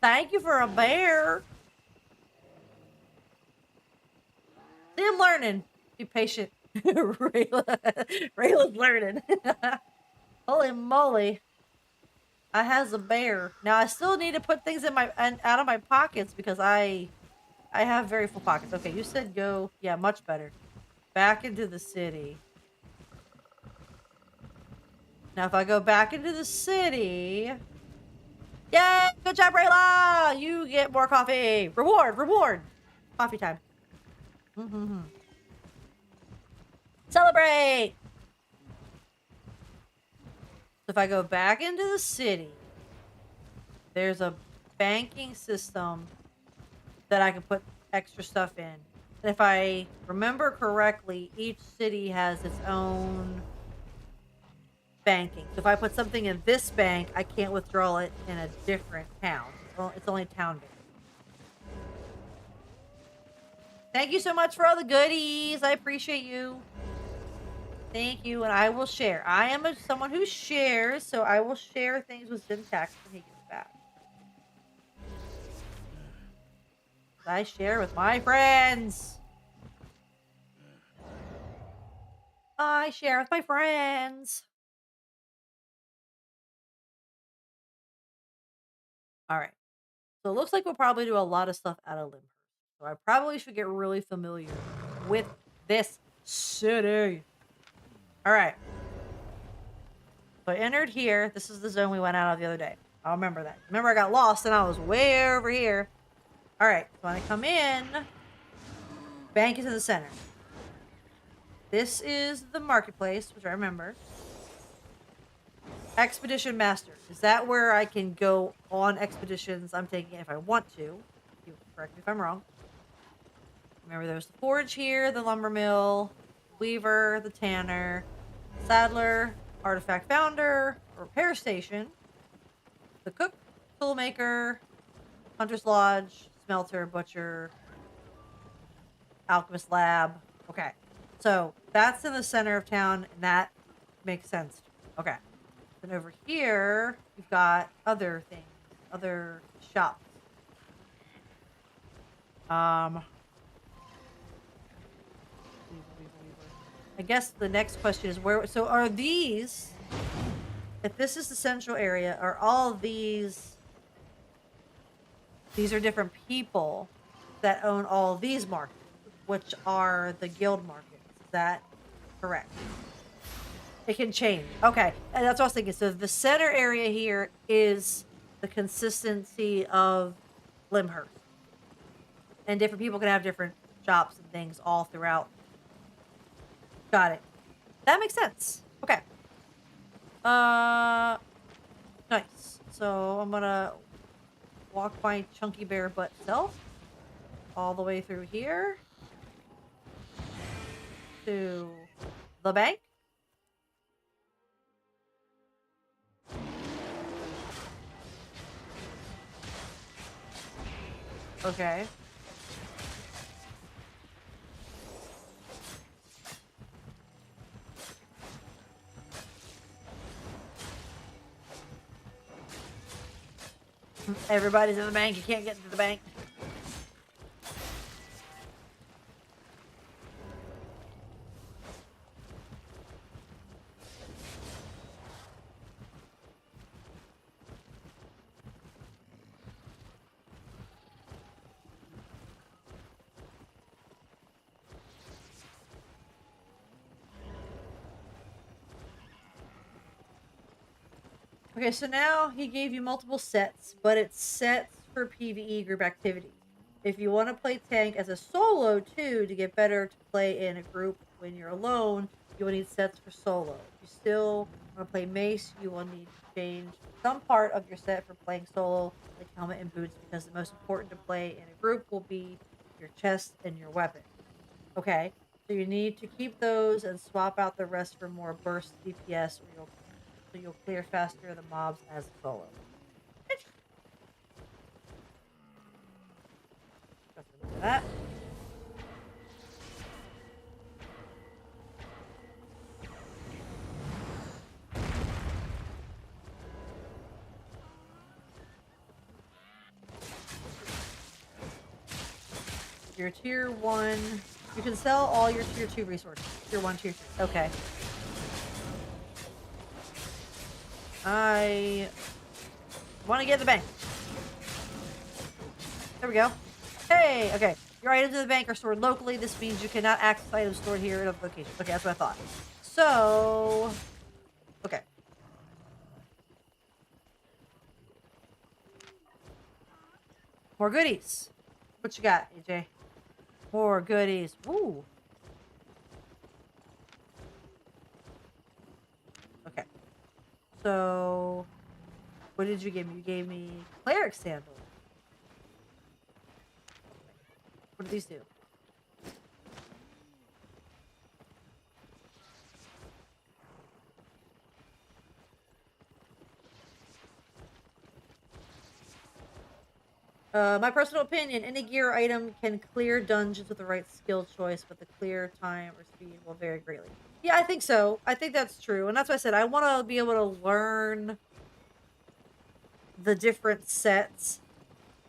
Thank you for a bear! See, I'm learning. Be patient. Rayla's learning. Holy moly. I has a bear. Now I still need to put things in my out of my pockets because I have very full pockets. Okay, you said go. Yeah, much better. Back into the city. Now if I go back into the city. Yay! Good job, Rayla! You get more coffee. Reward, reward. Coffee time. Celebrate! So if I go back into the city, there's a banking system that I can put extra stuff in. And if I remember correctly, each city has its own banking. So if I put something in this bank, I can't withdraw it in a different town. It's only town based. Thank you so much for all the goodies. I appreciate you. Thank you, and I will share. I am someone who shares, so I will share things with Syntax when he gets back. I share with my friends. I share with my friends. All right. So it looks like we'll probably do a lot of stuff out of Limhurst. So I probably should get really familiar with this city. All right. So I entered here. This is the zone we went out of the other day. I'll remember that. Remember, I got lost and I was way over here. All right. So when I come in, bank is in the center. This is the marketplace, which I remember. Expedition Master. Is that where I can go on expeditions I'm taking if I want to? You correct me if I'm wrong. Remember, there's the forge here, the lumber mill, weaver, the tanner, saddler, artifact founder, repair station, the cook, toolmaker, hunter's lodge, smelter, butcher, alchemist lab. Okay, so that's in the center of town, and that makes sense. Okay, then over here you've got other things, other shops. I guess the next question is where. So are these? If this is the central area, are all of these? These are different people that own all these markets, which are the guild markets. Is that correct? It can change. Okay, and that's what I was thinking. So the center area here is the consistency of Limhurst, and different people can have different shops and things all throughout. Got it. That makes sense. Okay. Uh, nice. So I'm gonna walk my chunky bear butt self all the way through here to the bank. Okay. Everybody's in the bank. You can't get into the bank. Okay, so now he gave you multiple sets, but it's sets for PvE group activities. If you want to play tank as a solo too, to get better to play in a group when you're alone, you will need sets for solo. If you still want to play mace, you will need to change some part of your set for playing solo, like helmet and boots, because the most important to play in a group will be your chest and your weapon. Okay, so you need to keep those and swap out the rest for more burst DPS, or you'll clear faster the mobs as a solo. That. Your tier 1. You can sell all your tier 2 resources. Tier 1, tier 2. Okay. I want to get the bank. There we go. Hey, okay. Your items in the bank are stored locally. This means you cannot access items stored here at other locations. Okay, that's what I thought. So, okay. More goodies. What you got, AJ? More goodies. Woo. Okay. So, what did you give me? You gave me cleric sandals. What do these do? My personal opinion, any gear item can clear dungeons with the right skill choice, but the clear time or speed will vary greatly. Yeah, I think so. I think that's true. And that's why I said I want to be able to learn the different sets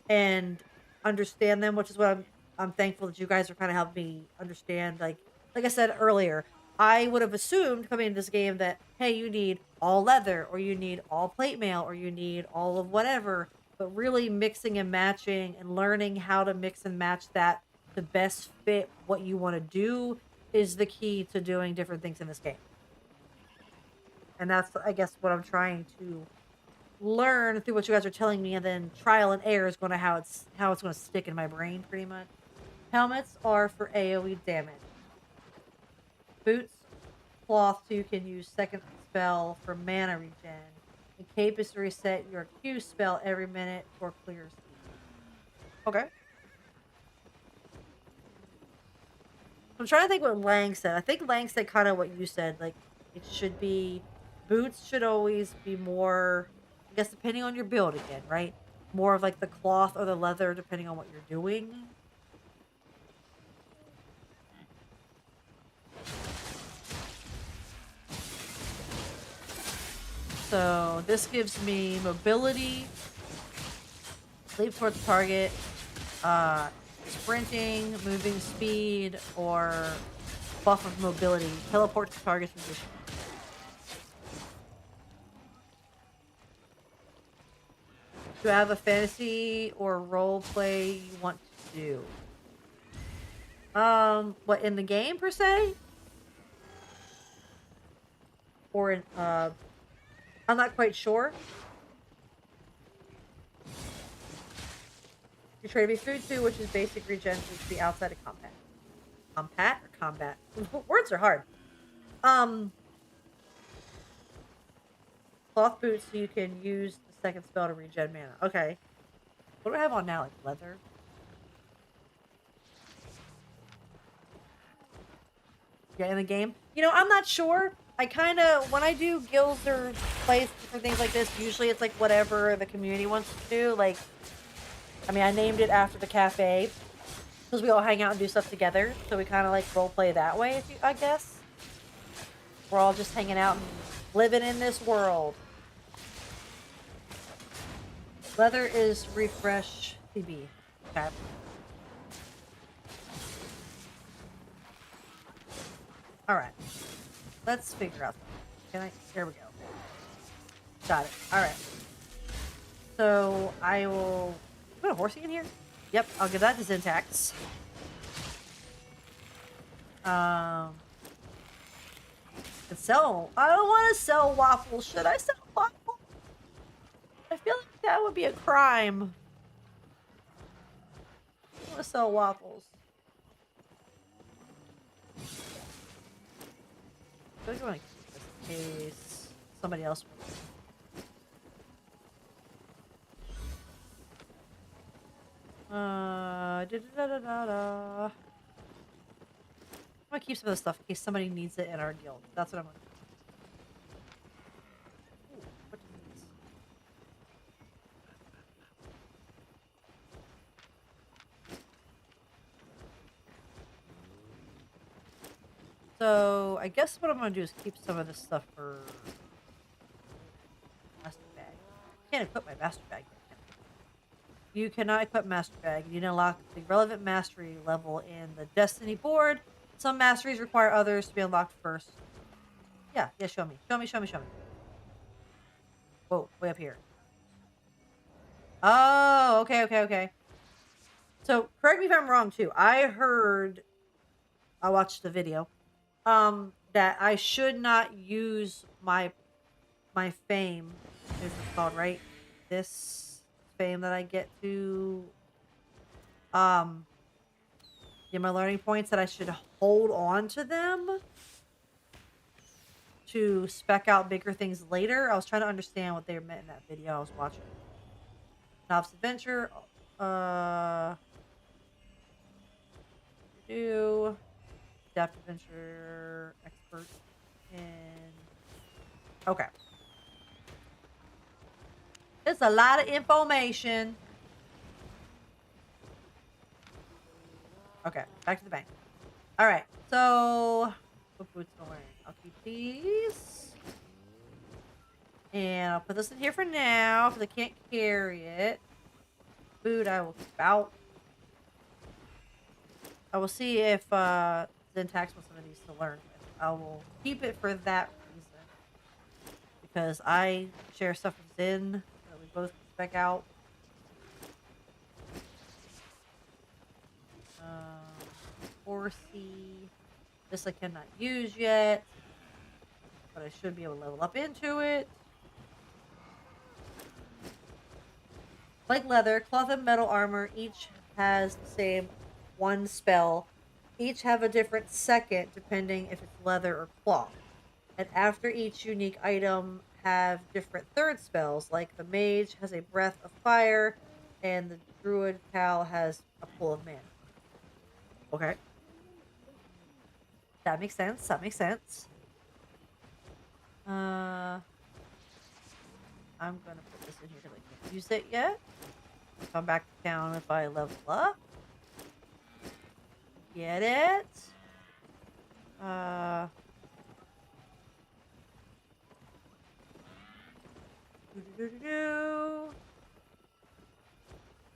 and understand them, which is what I'm thankful that you guys are kind of helping me understand. Like I said earlier, I would have assumed coming into this game that hey, you need all leather, or you need all plate mail, or you need all of whatever. But really mixing and matching and learning how to mix and match that to best fit what you want to do is the key to doing different things in this game. And that's, I guess, what I'm trying to learn through what you guys are telling me, and then trial and error is gonna how it's gonna stick in my brain pretty much. Helmets are for AoE damage. Boots, cloth, so you can use second spell for mana regen. The cape is to reset your Q spell every minute for clear speed. Okay. I'm trying to think what Lang said. I think Lang said kind of what you said. Like it should be boots should always be more, I guess, depending on your build again, right? More of like the cloth or the leather, depending on what you're doing. So this gives me mobility, leap towards target, uh, sprinting, moving speed, or buff of mobility, teleport to target's position. Do you have a fantasy or role play you want to do? What in the game per se, or in I'm not quite sure. You trade me food too, which is basic regen to be outside of combat. Combat or combat? Words are hard. Um, Cloth boots so you can use the second spell to regen mana. Okay. What do I have on now? Like leather? Yeah, in the game. I'm not sure. I kind of, when I do guilds or plays for things like this, usually it's like whatever the community wants to do. Like, I mean, I named it after the cafe because we all hang out and do stuff together. So we kind of like role play that way, if you, I guess. We're all just hanging out and living in this world. Leather is refresh TB. Okay. All right. Let's figure out. Here we go. Got it. All right. So I will put a horsey in here. Yep, I'll give that to Syntax. Sell. I don't want to sell waffles. Should I sell waffles? I feel like that would be a crime. I want to sell waffles. I feel like I want to keep this in case somebody else wants it. Da. I'm gonna keep some of this stuff in case somebody needs it in our guild. That's what I'm gonna do. Ooh, what are these? So I guess what I'm gonna do is keep some of this stuff for master bag. I can't equip my master bag yet. You cannot equip master bag. You need to unlock the relevant mastery level in the Destiny board. Some masteries require others to be unlocked first. Yeah, show me. Show me. Whoa, way up here. Oh, okay. So correct me if I'm wrong too. I watched the video. That I should not use my fame, is it called, right? This fame that I get to get my learning points, that I should hold on to them to spec out bigger things later. I was trying to understand what they meant in that video I was watching. Novice adventure, do depth adventure expert in. Okay. It's a lot of information. Okay, back to the bank. All right, so what boots am I wearing? I'll keep these. And I'll put this in here for now because I can't carry it. Food I will keep out. I will see if Zintax wants some of these to learn with. I will keep it for that reason. Because I share stuff with Zen that we both can spec out. Horsey. This I cannot use yet. But I should be able to level up into it. Like leather, cloth and metal armor each has the same one spell. Each have a different second depending if it's leather or cloth. And after each unique item have different third spells, like the mage has a breath of fire and the druid cow has a pool of mana. Okay. That makes sense. That makes sense. I'm gonna put this in here because I can't use it yet. Come back to town if I level up. Get it.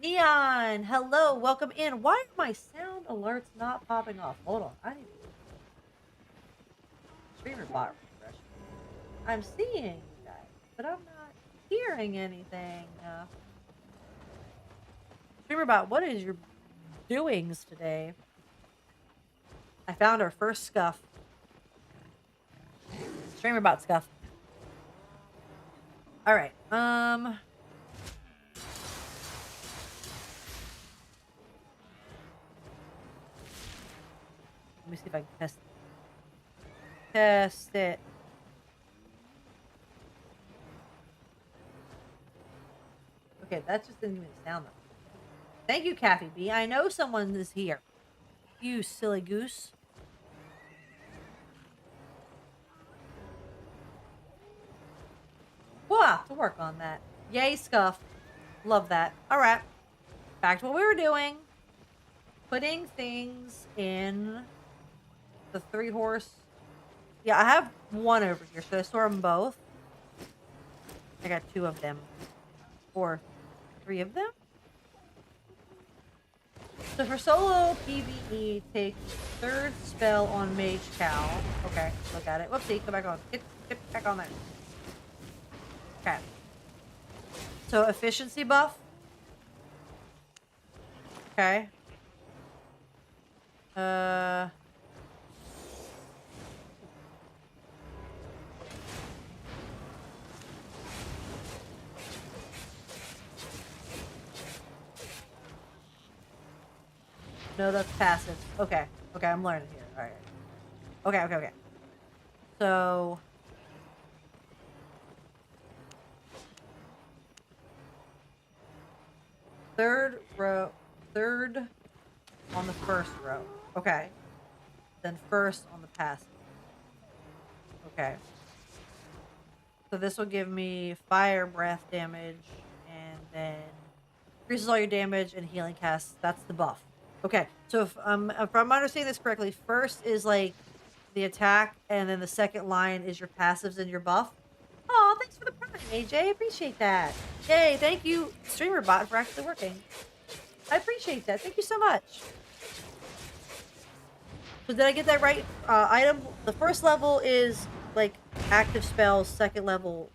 Neon, hello, welcome in. Why are my sound alerts not popping off? Hold on, I need to streamer bot refresh. I'm seeing you guys, but I'm not hearing anything. Streamer bot, what is your doings today? I found our first scuff. Streamer bot scuff. All right. Let me see if I can test it. Test it. Okay, that just didn't even sound though. Thank you, Caffey B. I know someone is here. You silly goose. We'll have to work on that. Yay, scuff. Love that. All right. Back to what we were doing. Putting things in the 3-horse. Yeah, I have one over here. Should I store them both? I got 2 of them. Or 3 of them? So for solo PvE, take 3rd spell on Mage Cow. Okay, look at it. Whoopsie, go back on. Get back on there. Okay. So efficiency buff. Okay. No, that's passive. Okay. Okay, I'm learning here. All right. Okay. So third on the first row. Okay. Then first on the passive. Okay. So this will give me fire breath damage and then increases all your damage and healing casts. That's the buff. Okay. So if I'm understanding this correctly, first is like the attack and then the second line is your passives and your buff. Oh, thanks for the prime, AJ. Appreciate that. Yay, thank you, streamer bot, for actually working. I appreciate that. Thank you so much. So did I get that right? Item, the first level is like active spells, second level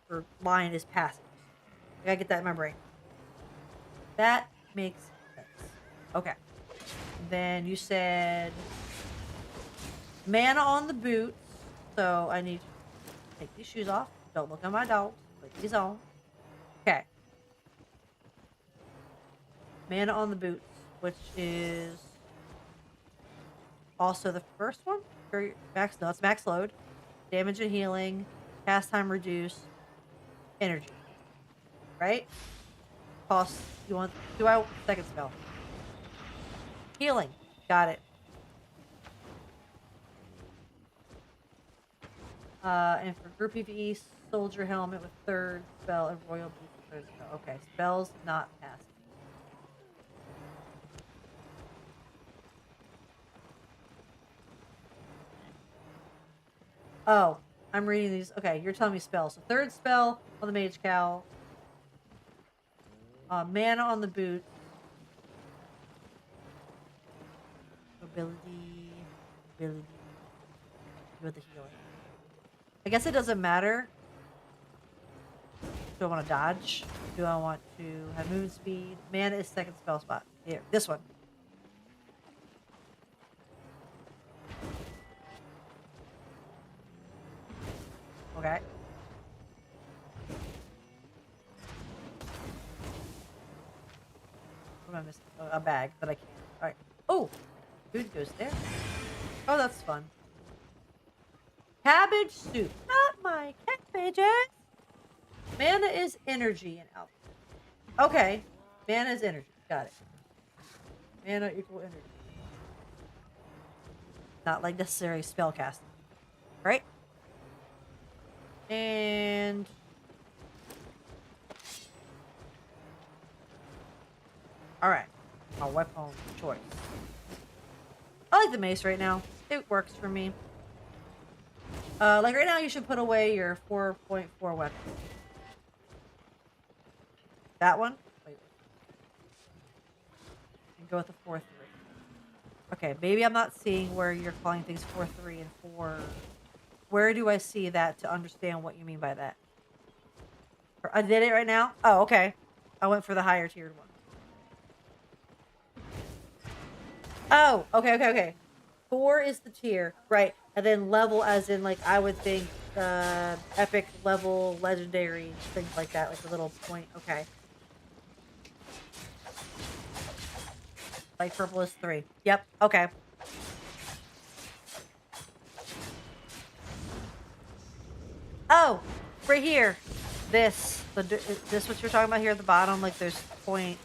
or line is passive. I gotta get that in my brain. That makes sense. Okay. Then you said mana on the boots. So I need to take these shoes off. Don't look at my dogs. Put these on. Okay. Mana on the boots, which is also the first one. Max, no, it's max load. Damage and healing. Cast time reduce. Energy. Right? Cost. You want? Do I second spell? Healing. Got it. And for group PvE, soldier helmet with 3rd spell and royal boots with 3rd spell. Okay, spells not passive. Oh, I'm reading these. Okay, you're telling me spells. So third spell on the mage cowl. Mana on the boot. Ability. With the healing. I guess it doesn't matter. Do I want to dodge? Do I want to have movement speed? Mana is second spell spot. Here, this one. Okay. What am I missing? Oh, a bag, but I can't. All right. Oh, food goes there. Oh, that's fun. Cabbage soup. Not my cabbages. Mana is energy in Albion. Okay. Mana is energy. Got it. Mana equal energy. Not like necessary spell casting. Right? And alright. My weapon choice. I like the mace right now. It works for me. Like right now you should put away your 4.4 weapon. That one? Wait. And go with the 4.3. Okay, maybe I'm not seeing where you're calling things 4.3 and 4. Where do I see that to understand what you mean by that? I did it right now? Oh, okay. I went for the higher tiered one. Oh, okay. 4 is the tier, right? And then level as in, like, I would think epic, level, legendary, things like that, like the little point. Okay. Like purple is 3. Yep, okay. Oh, right here. This what you're talking about here at the bottom? Like there's point.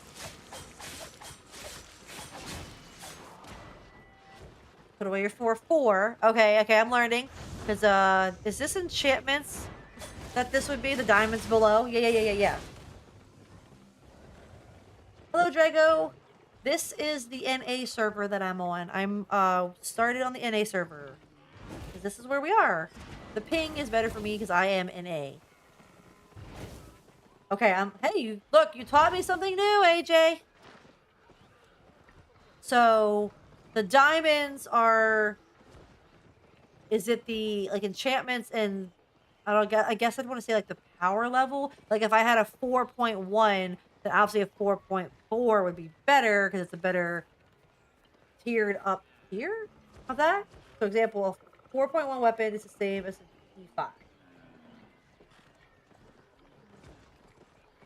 Put away your 4. Okay, I'm learning. Because is this enchantments that this would be? The diamonds below? Yeah. Hello, Drago. This is the NA server that I'm on. I'm started on the NA server. Because this is where we are. The ping is better for me because I am NA. Okay, hey, look, you taught me something new, AJ. So, the diamonds are, is it the, like, enchantments and, I guess I'd want to say, like, the power level? Like, if I had a 4.1, then obviously a 4.4 would be better, because it's a better tiered up tier of that. So, example, a 4.1 weapon is the same as a E5.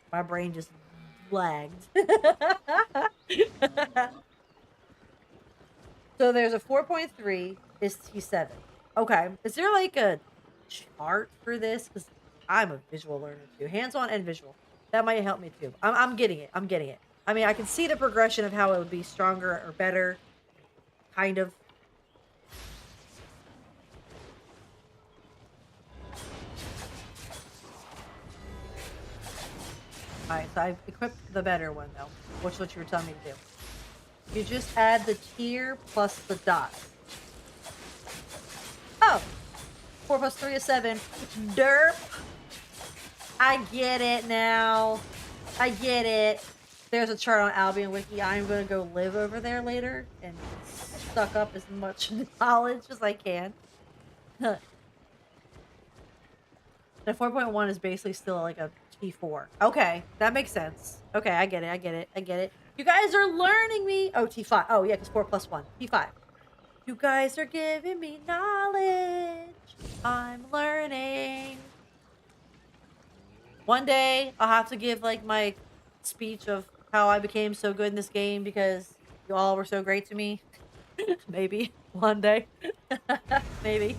My brain just lagged. So there's a 4.3 is T7. Okay. Is there like a chart for this? Because I'm a visual learner too. Hands-on and visual. That might help me too. I'm getting it. I mean, I can see the progression of how it would be stronger or better. Kind of. Alright, so I've equipped the better one though. Which is what you were telling me to do. You just add the tier plus the dot. Oh! 4 plus 3 is 7. Derp! I get it now. I get it. There's a chart on Albion Wiki. I'm going to go live over there later and suck up as much knowledge as I can. The 4.1 is basically still like a T4. Okay, that makes sense. Okay, I get it. You guys are learning me. Oh, T5. Oh, yeah, because 4 plus 1. T5. You guys are giving me knowledge. I'm learning. One day, I'll have to give, like, my speech of how I became so good in this game because you all were so great to me. Maybe. One day. Maybe.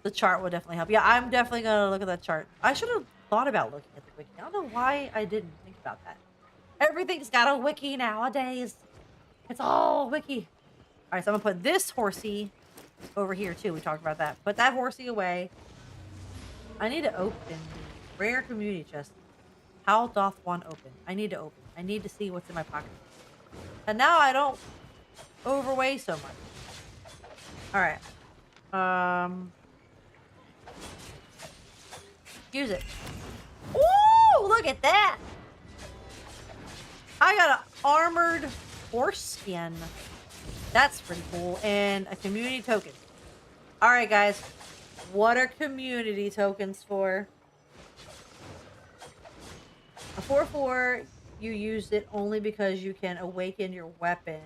The chart will definitely help. Yeah, I'm definitely gonna look at that chart. I should have thought about looking at the wiki. I don't know why I didn't think about that. Everything's got a wiki nowadays. It's all wiki. All right, so I'm gonna put this horsey over here too. We talked about that. Put that horsey away. I need to open the rare community chest. How doth one open? I need to open. I need to see what's in my pocket. And now I don't overweigh so much. All right. Um, use it. Ooh, look at that! I got an armored horse skin. That's pretty cool. And a community token. All right, guys. What are community tokens for? A 4/4, you use it only because you can awaken your weapon.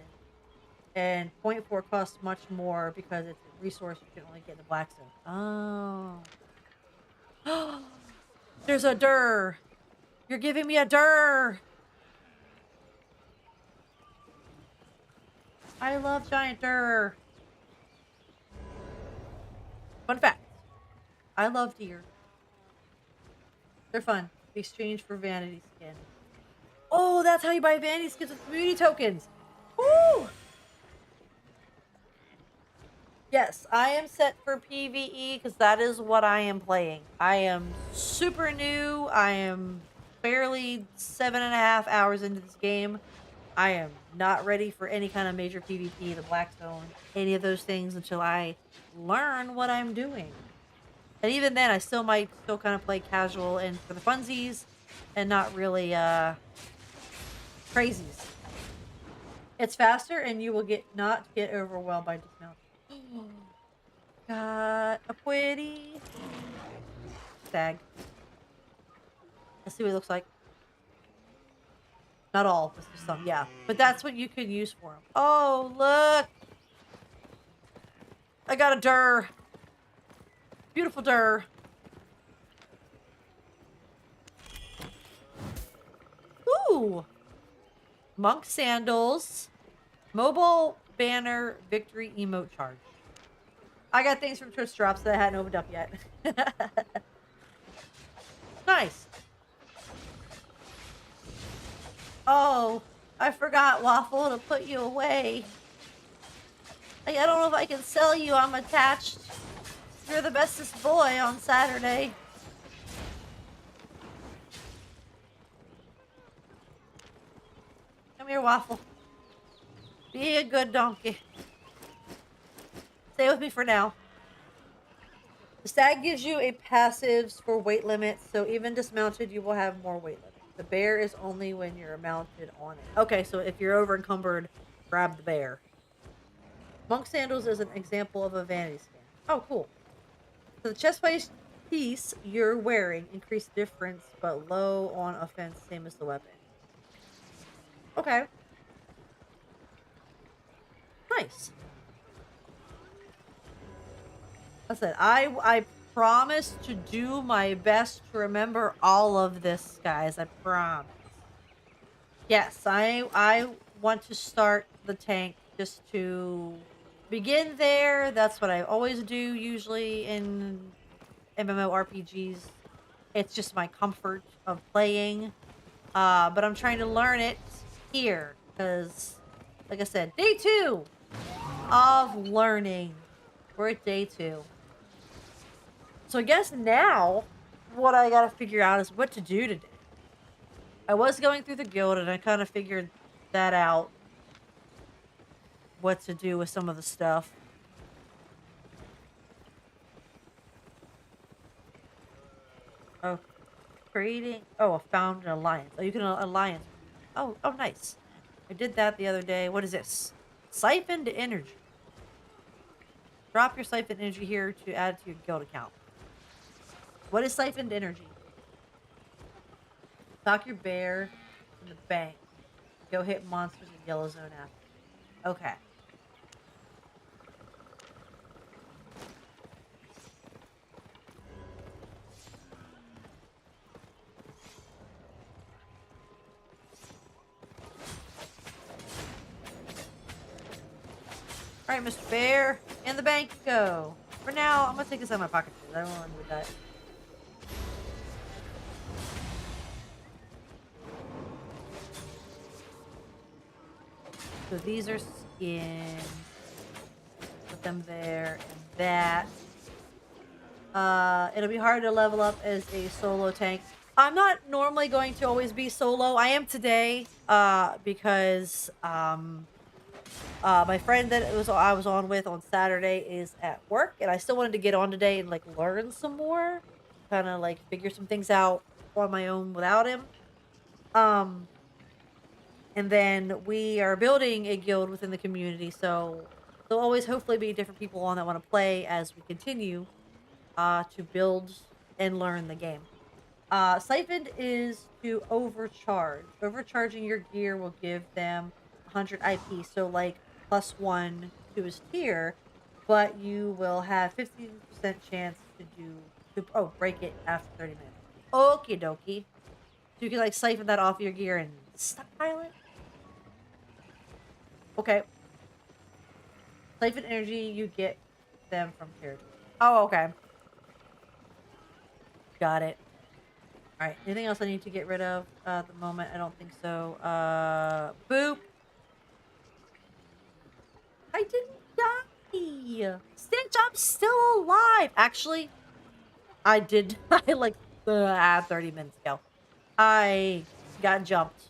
And point 0.4 costs much more because it's a resource you can only get in the Blackstone. Oh. There's a dir. You're giving me a dir. I love giant dir. Fun fact. I love deer. They're fun. Exchange for vanity skin. Oh, that's how you buy vanity skins with community tokens. Woo! Yes, I am set for PvE because that is what I am playing. I am super new. I am barely 7.5 hours into this game. I am not ready for any kind of major PvP, the Blackstone, any of those things until I learn what I'm doing. And even then, I still might kind of play casual and for the funsies and not really crazies. It's faster and you will not get overwhelmed by dismounting. Got a pretty stag. Let's see what it looks like. Not all, but some, yeah. But that's what you could use for them. Oh, look! I got a dir. Beautiful dir. Ooh! Monk sandals. Mobile banner victory emote charge. I got things from Twitch drops that I hadn't opened up yet. Nice. Oh, I forgot, Waffle, to put you away. Like, I don't know if I can sell you. I'm attached. You're the bestest boy on Saturday. Come here, Waffle. Be a good donkey. Stay with me for now. The stag gives you a passives for weight limits, so even dismounted, you will have more weight limit. The bear is only when you're mounted on it. Okay, so if you're over encumbered, grab the bear. Monk sandals is an example of a vanity skin. Oh, cool. So the chest piece you're wearing increase difference, but low on offense, same as the weapon. Okay. Nice. I said, I promise to do my best to remember all of this, guys. I promise. Yes, I want to start the tank just to begin there. That's what I always do usually in MMORPGs. It's just my comfort of playing. But I'm trying to learn it here because, like I said, day 2 of learning. We're at day 2. So I guess now what I gotta figure out is what to do today. I was going through the guild and I kind of figured that out. What to do with some of the stuff. Oh, creating. Oh, I found an alliance. Oh, you can alliance. Oh, nice. I did that the other day. What is this? Siphoned energy. Drop your siphoned energy here to add to your guild account. What is siphoned energy? Stock your bear in the bank. Go hit monsters in yellow zone after. Okay. All right, Mr. Bear, in the bank you go. For now, I'm gonna take this out of my pocket. I don't want to do that. So these are skins. Put them there and that. It'll be hard to level up as a solo tank. I'm not normally going to always be solo. I am today, because My friend that I was on with on Saturday is at work, and I still wanted to get on today and like learn some more, kind of like figure some things out on my own without him. Um, and then we are building a guild within the community, so there'll always hopefully be different people on that want to play as we continue to build and learn the game. Siphoned is to overcharge. Overcharging your gear will give them 100 IP, so like +1 to his tier, but you will have 15% chance to break it after 30 minutes. Okie dokie. So you can like siphon that off your gear and stockpile it. Okay. Siphon energy, you get them from territory. Oh, okay. Got it. All right. Anything else I need to get rid of at the moment? I don't think so. Boop. I didn't die. Stitch, I'm still alive. Actually, I did. I like 30 minutes ago. I got jumped.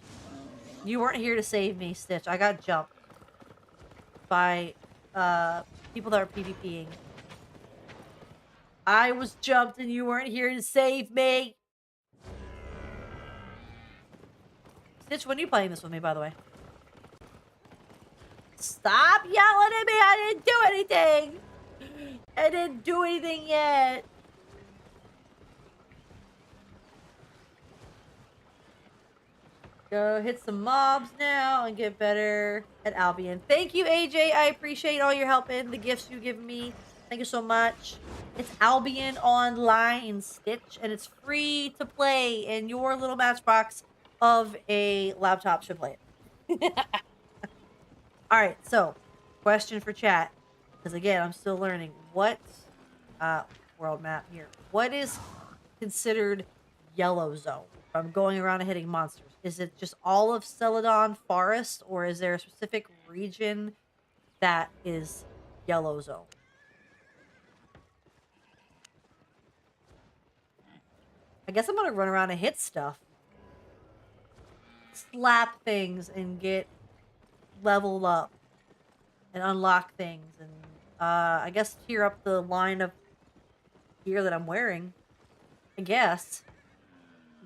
You weren't here to save me, Stitch. I got jumped by people that are PvPing. I was jumped and you weren't here to save me. Stitch, when are you playing this with me, by the way? Stop yelling at me. I didn't do anything. I didn't do anything yet. Go hit some mobs now and get better at Albion. Thank you, AJ. I appreciate all your help and the gifts you give me. Thank you so much. It's Albion Online, Stitch, and it's free to play, and your little matchbox of a laptop should play it. All right, so question for chat, because again, I'm still learning. What world map here? What is considered yellow zone? If I'm going around and hitting monsters, is it just all of Celadon Forest, or is there a specific region that is yellow zone? I guess I'm gonna run around and hit stuff, slap things, and get leveled up and unlock things, and I guess tier up the line of gear that I'm wearing. I guess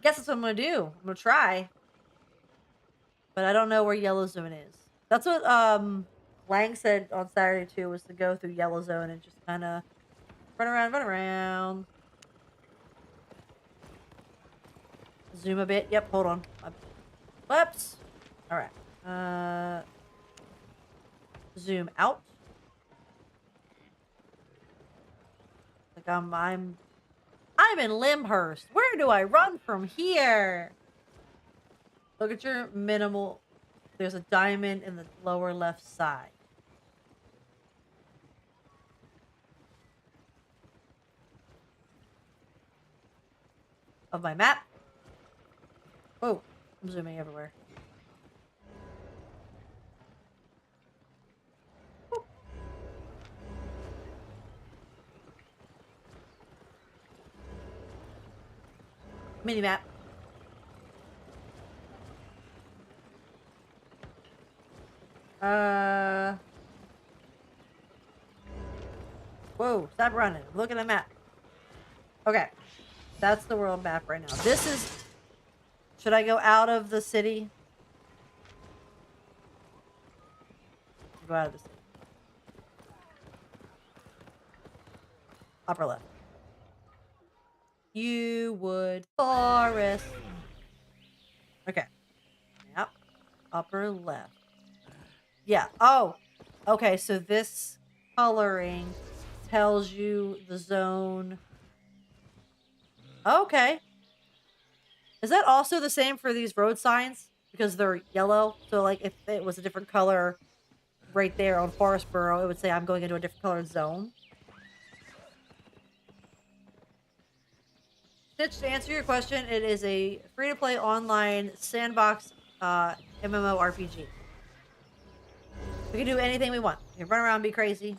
that's what I'm gonna do. I'm gonna try, but I don't know where yellow zone is. That's what Lang said on Saturday too, was to go through yellow zone and just kind of run around. Zoom a bit. Yep, hold on. Whoops. All right. Zoom out. Like I'm in Limhurst. Where do I run from here? Look at your minimal. There's a diamond in the lower left side of my map. Oh, I'm zooming everywhere. Boop. Mini map. Whoa, stop running. Look at the map. Okay. That's the world map right now. This is... Should I go out of the city? Go out of the city. Upper left. You would forest. Okay. Yep. Upper left. Yeah. Oh. Okay, so this coloring tells you the zone. Okay. Is that also the same for these road signs? Because they're yellow? So, like, if it was a different color right there on Forestboro, it would say I'm going into a different colored zone. Stitch, to answer your question, it is a free-to-play online sandbox MMORPG. We can do anything we want. We can run around, be crazy.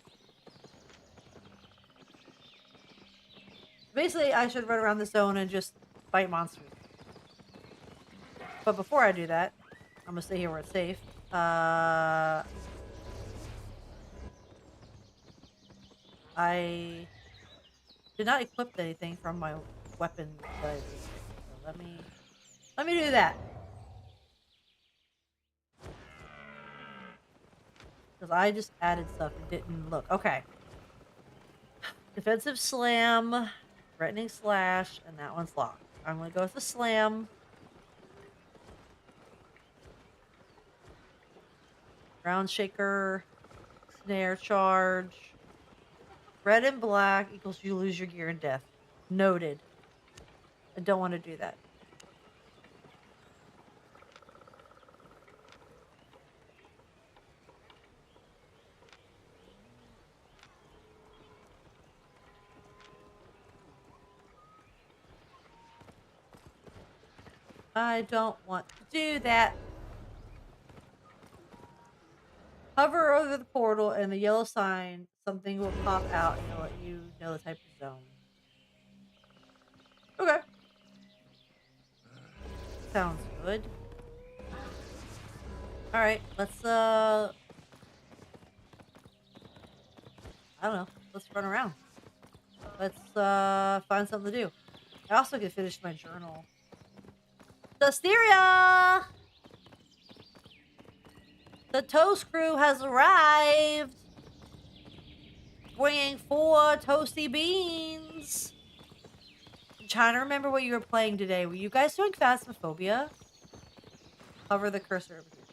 Basically, I should run around the zone and just fight monsters. But before I do that, I'm gonna stay here where it's safe. I did not equip anything from my weapons that I did. So let me do that. Because I just added stuff and didn't look. Okay. Defensive slam, threatening slash, and that one's locked. I'm gonna go with the slam. Ground shaker, snare charge. Red and black equals you lose your gear and death. Noted. I don't want to do that. I don't want to do that. Hover over the portal and the yellow sign. Something will pop out and it'll let you know the type of zone. Okay. Sounds good. Alright, let's I don't know. Let's run around. Let's find something to do. I also can finish my journal. Dusteria! The toast crew has arrived! Bringing 4 toasty beans! I'm trying to remember what you were playing today. Were you guys doing Phasmophobia? Hover the cursor over here.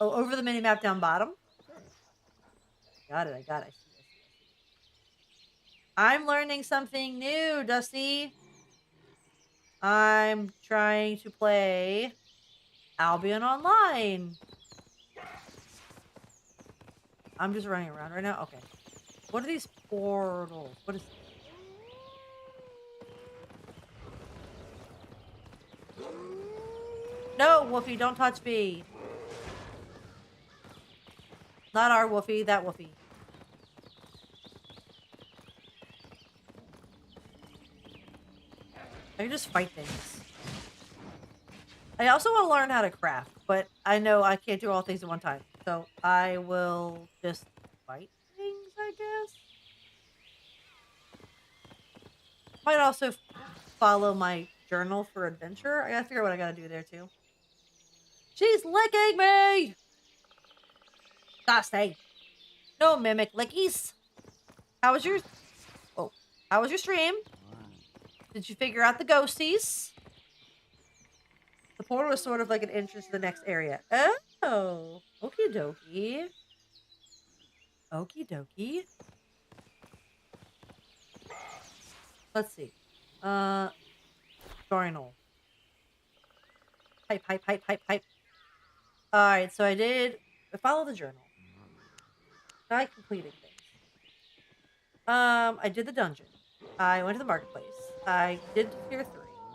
Oh, over the mini-map down bottom? Got it, I got it. I see. I'm learning something new, Dusty. I'm trying to play Albion Online. I'm just running around right now. Okay. What are these portals? What is this? No, Woofy, don't touch me. Not our Woofy, that Woofy. I can just fight things. I also want to learn how to craft, but I know I can't do all things at one time. So I will just fight things, I guess. Might also follow my journal for adventure. I gotta figure out what I gotta do there too. She's licking me! Dusty. No mimic lickies. How was your... Oh. How was your stream? Did you figure out the ghosties? The portal is sort of like an entrance to the next area. Oh. Okie dokie. Okie dokie. Let's see. Journal. Hype. Alright, so I followed the journal. I completed things. I did the dungeon. I went to the marketplace. I did tier 3.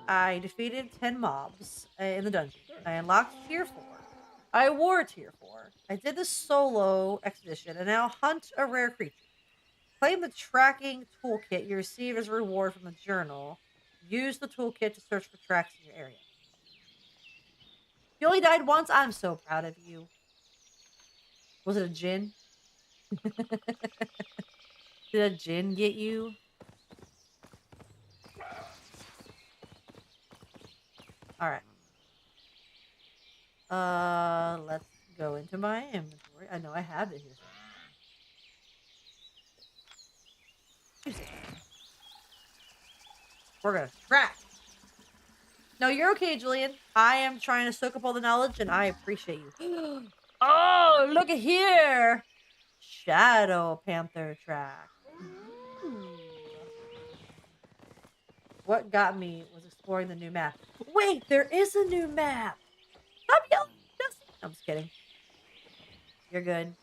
I defeated 10 mobs in the dungeon. I unlocked tier 4. I wore tier 4. I did the solo expedition and now hunt a rare creature. Claim the tracking toolkit you receive as a reward from the journal. Use the toolkit to search for tracks in your area. You only died once? I'm so proud of you. Was it a djinn? Did a djinn get you? Alright. Let's go into my inventory. I know I have it here. We're gonna track. No, you're okay, Julian. I am trying to soak up all the knowledge, and I appreciate you. Oh, look at here! Shadow Panther track. Ooh. What got me was exploring the new map. Wait, there is a new map! Stop yelling! I'm just kidding. You're good.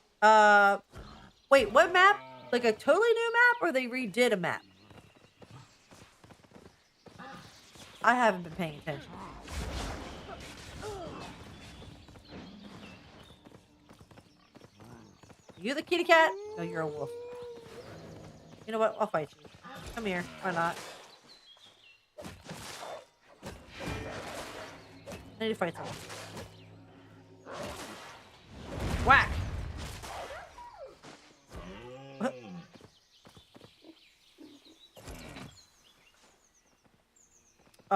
Wait, what map? Like a totally new map, or they redid a map? I haven't been paying attention. You the kitty cat? No, you're a wolf. You know what? I'll fight you. Come here. Why not? I need to fight someone. Whack!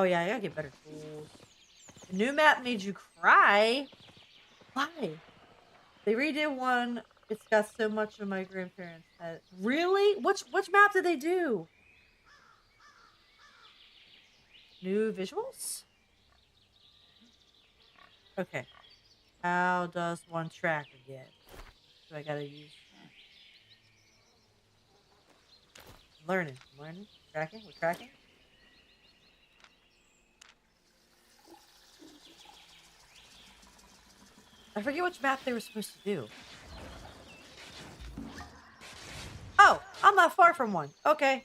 Oh, yeah, I gotta get better tools. The new map made you cry? Why? They redid one. It's got so much of my grandparents had. Really? Which map did they do? New visuals? Okay. How does one track again? So I gotta use learning. Learning? Tracking? We're tracking? I forget which map they were supposed to do. Oh, I'm not far from one. Okay.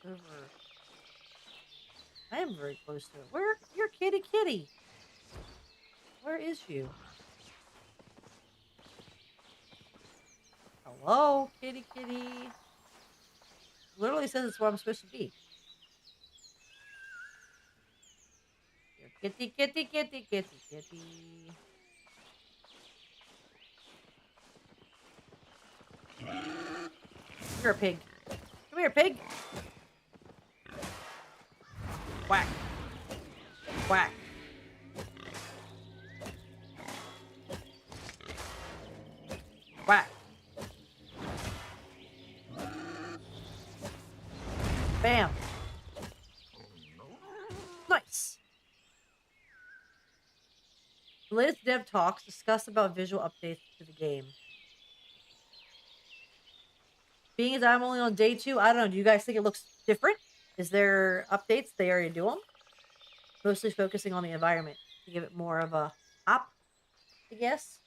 Over. I am very close to it. Where? You're kitty kitty. Where is you? Hello, kitty kitty. Literally says it's where I'm supposed to be. You're kitty kitty kitty kitty kitty. You're a pig. Come here, pig. Whack. Whack. Whack. Bam. Nice. The latest dev talks discuss about visual updates to the game. Being as I'm only on day 2, I don't know. Do you guys think it looks different? Is there updates? They already do them? Mostly focusing on the environment to give it more of a pop, I guess.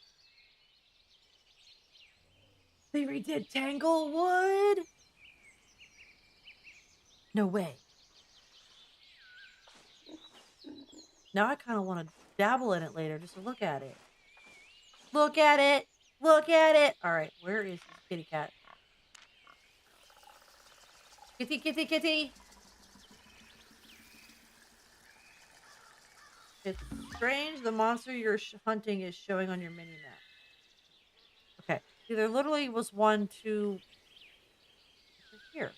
They redid Tanglewood? No way. Now I kind of want to dabble in it later just to look at it. Look at it. Look at it. All right, where is this kitty cat? Kitty, kitty, kitty. It's strange. The monster you're hunting is showing on your mini map. Okay. See, there literally was one to here.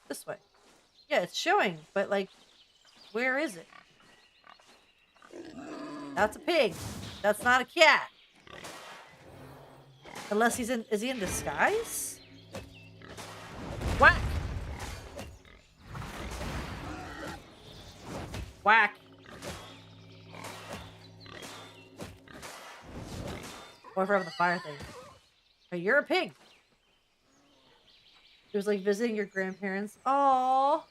This way. Yeah, it's showing, but like, where is it? That's a pig. That's not a cat. Unless he's in. Is he in disguise? Whack. Whack. Whatever the fire thing. Oh, you're a pig. It was like visiting your grandparents. Oh.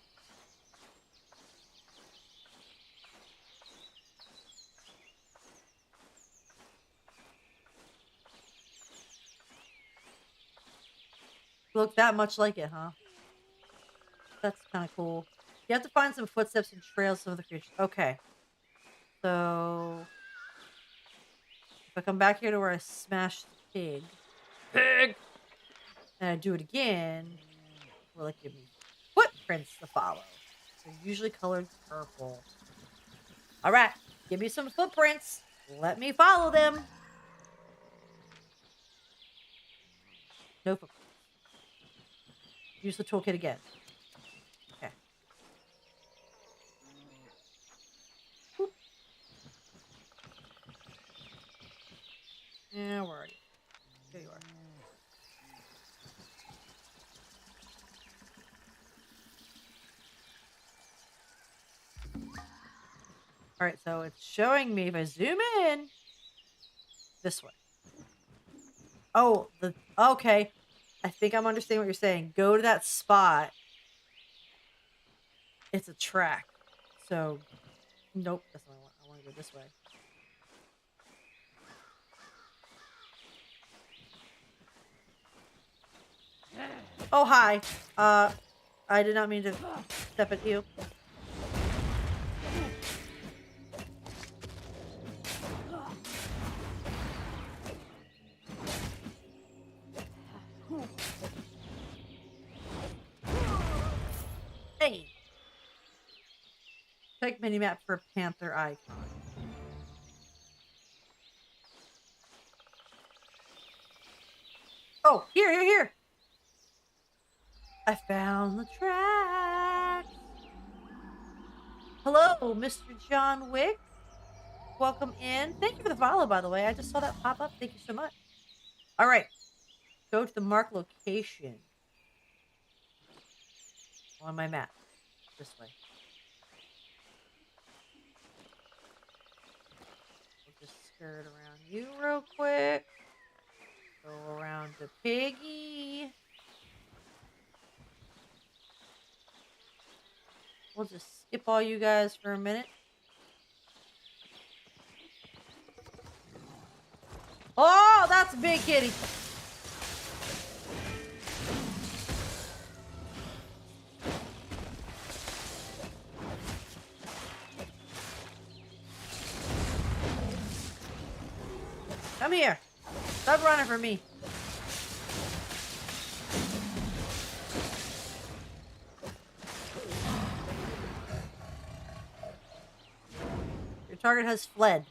Look that much like it, huh? That's kind of cool. You have to find some footsteps and trails of the creatures. Okay. So if I come back here to where I smashed the pig, and I do it again, will it give me footprints to follow? They're usually colored purple. All right, give me some footprints. Let me follow them. No footprints. Use the toolkit again. Okay. Boop. Yeah, where are you? There you are. All right, so it's showing me if I zoom in this way. Oh, okay. I think I'm understanding what you're saying. Go to that spot. It's a track. So, nope, that's not what I want. I want to go this way. Oh, hi. I did not mean to step at you. Hey. Check minimap for panther icon. Oh, here. I found the tracks. Hello, Mr. John Wick. Welcome in. Thank you for the follow, by the way. I just saw that pop up. Thank you so much. All right. Go to the mark location on my map. This way. We'll just skirt around you real quick. Go around to Piggy. We'll just skip all you guys for a minute. Oh, that's a big kitty. Come here. Stop running from me. Your target has fled.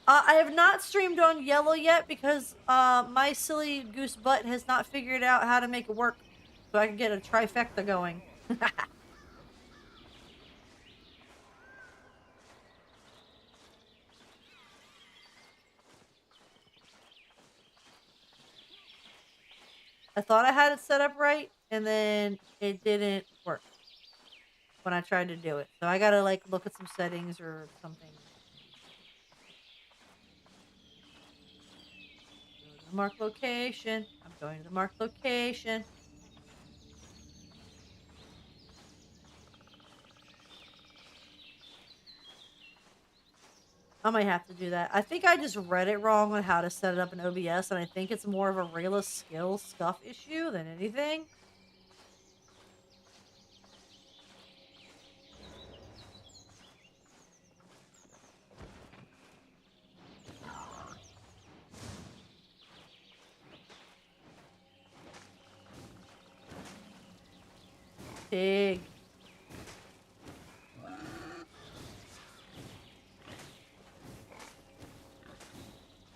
I have not streamed on yellow yet because my silly goose butt has not figured out how to make it work so I can get a trifecta going. I thought I had it set up right and then it didn't work when I tried to do it. So I gotta like look at some settings or something. Go to the mark location. I'm going to the mark location. I might have to do that. I think I just read it wrong on how to set it up in OBS, and I think it's more of a Rayla skill scuff issue than anything. Pig.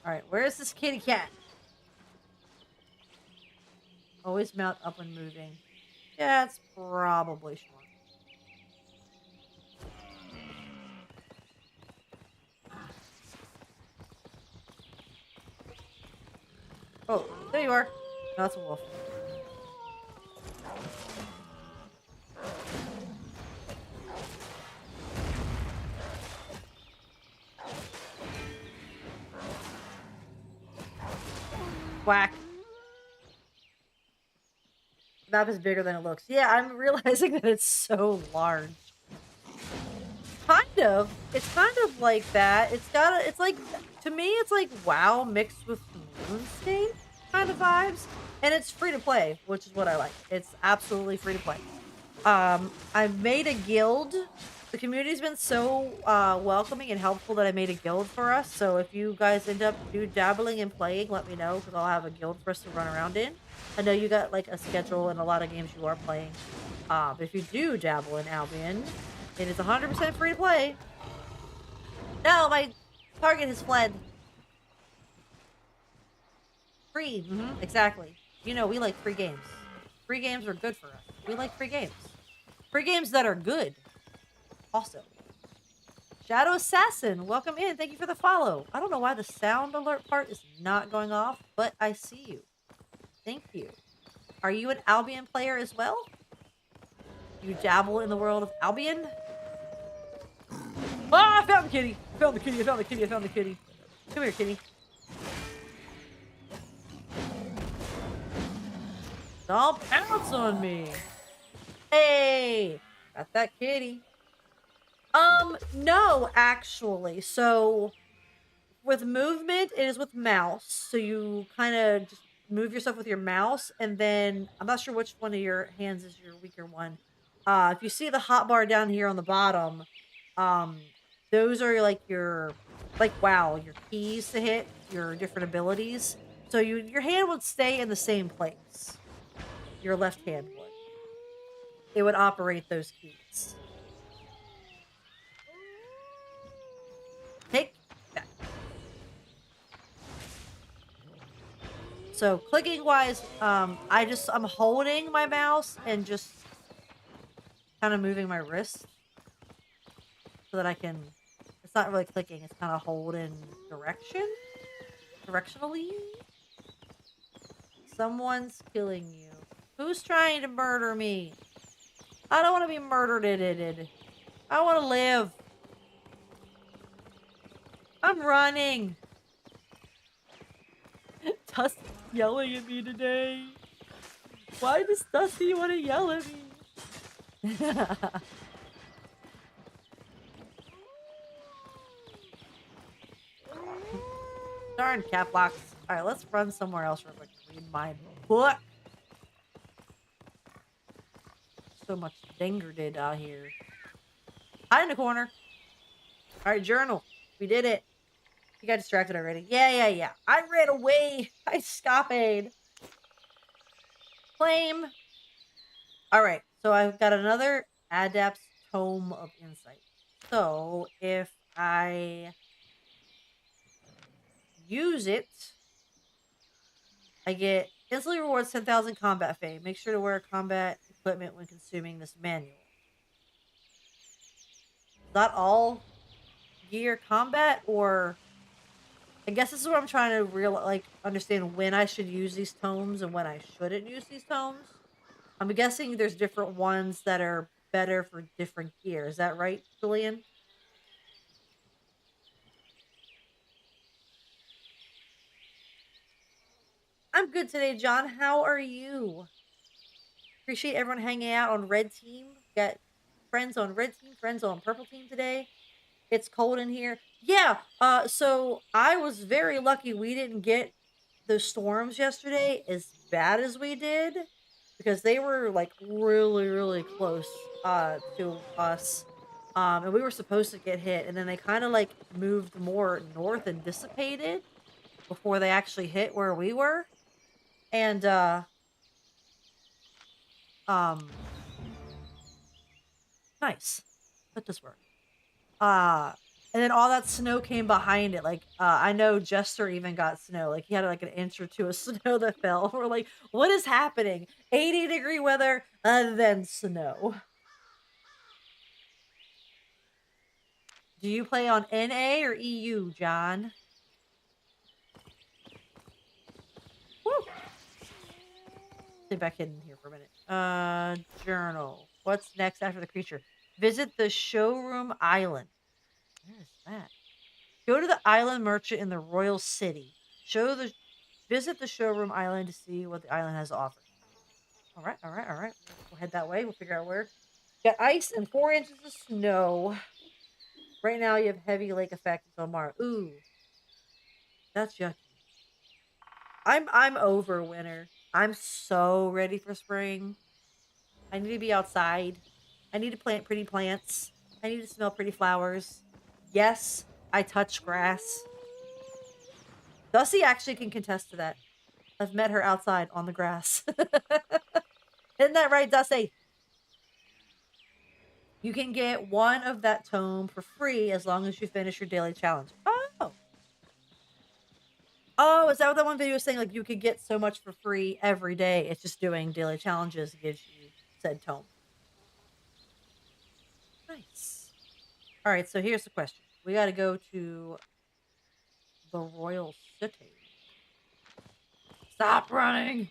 Alright, where's this kitty cat? Always mount up when moving. Yeah, it's probably smart. Oh, there you are. No, that's a wolf. Whack. The map is bigger than it looks. Yeah, I'm realizing that it's so large. Kind of. It's kind of like that. It's like, to me, it's like WoW mixed with RuneScape kind of vibes. And it's free to play, which is what I like. It's absolutely free to play. I've made a guild. The community's been so welcoming and helpful that I made a guild for us. So if you guys end up dabbling and playing, let me know because I'll have a guild for us to run around in. I know you got like a schedule and a lot of games you are playing. But if you do dabble in Albion, it is 100% free to play. No, my target has fled. Free, exactly. You know, we like free games. Free games are good for us. We like free games. Free games that are good. Also. Shadow Assassin, welcome in. Thank you for the follow. I don't know why the sound alert part is not going off, but I see you. Thank you. Are you an Albion player as well? You dabble in the world of Albion? Ah, I found the kitty. I found the kitty. I found the kitty. I found the kitty. Come here, kitty. Don't pounce on me. Hey, got that kitty. No, actually. So with movement, it is with mouse. So you kind of just move yourself with your mouse, and then I'm not sure which one of your hands is your weaker one. If you see the hotbar down here on the bottom, um, those are like your your keys to hit your different abilities. So your hand would stay in the same place. Your left hand would. It would operate those keys. So clicking wise, I'm holding my mouse and just kind of moving my wrist so that I can. It's not really clicking. It's kind of holding directionally. Someone's killing you. Who's trying to murder me? I don't want to be murdered. I want to live. I'm running. Dusty's yelling at me today. Why does Dusty want to yell at me? Darn cap locks. All right, let's run somewhere else real quick and read my book. So much dinger did out here. Hide in the corner. All right, journal. We did it. You got distracted already. Yeah. I ran away. I escaped. Claim. All right. So I've got another Adept's Tome of Insight. So if I use it, I get instantly rewards 10,000 combat fame. Make sure to wear combat equipment when consuming this manual. Is that all gear combat, or I guess this is what I'm trying to understand when I should use these tomes and when I shouldn't use these tomes. I'm guessing there's different ones that are better for different gear. Is that right, Julian? I'm good today, John. How are you? Appreciate everyone hanging out on red team. Got friends on red team, friends on purple team today. It's cold in here. Yeah. So I was very lucky we didn't get the storms yesterday as bad as we did because they were like really, really close to us. And we were supposed to get hit, and then they kind of like moved more north and dissipated before they actually hit where we were. And um nice. Let this work. Uh and then all that snow came behind it. Like I know Jester even got snow. Like he had like an inch or two of snow that fell. We're like, what is happening? 80-degree weather, then snow. Do you play on NA or EU, John? Woo! Stay back in here for a minute. Journal. What's next after the creature? Visit the showroom island. Where is that? Go to the island merchant in the royal city. Visit the showroom island to see what the island has to offer. All right. We'll head that way. We'll figure out where. Got ice and 4 inches of snow. Right now, you have heavy lake effect until Mars. Ooh, that's yucky. I'm over winter. I'm so ready for spring. I need to be outside. I need to plant pretty plants. I need to smell pretty flowers. Yes, I touch grass. Dusty actually can contest to that. I've met her outside on the grass. Isn't that right, Dusty? You can get one of that tome for free as long as you finish your daily challenge. Oh. Oh, is that what that one video was saying? Like you could get so much for free every day. It's just doing daily challenges gives you said tome. Nice. All right, so here's the question. We got to go to the royal city. Stop running.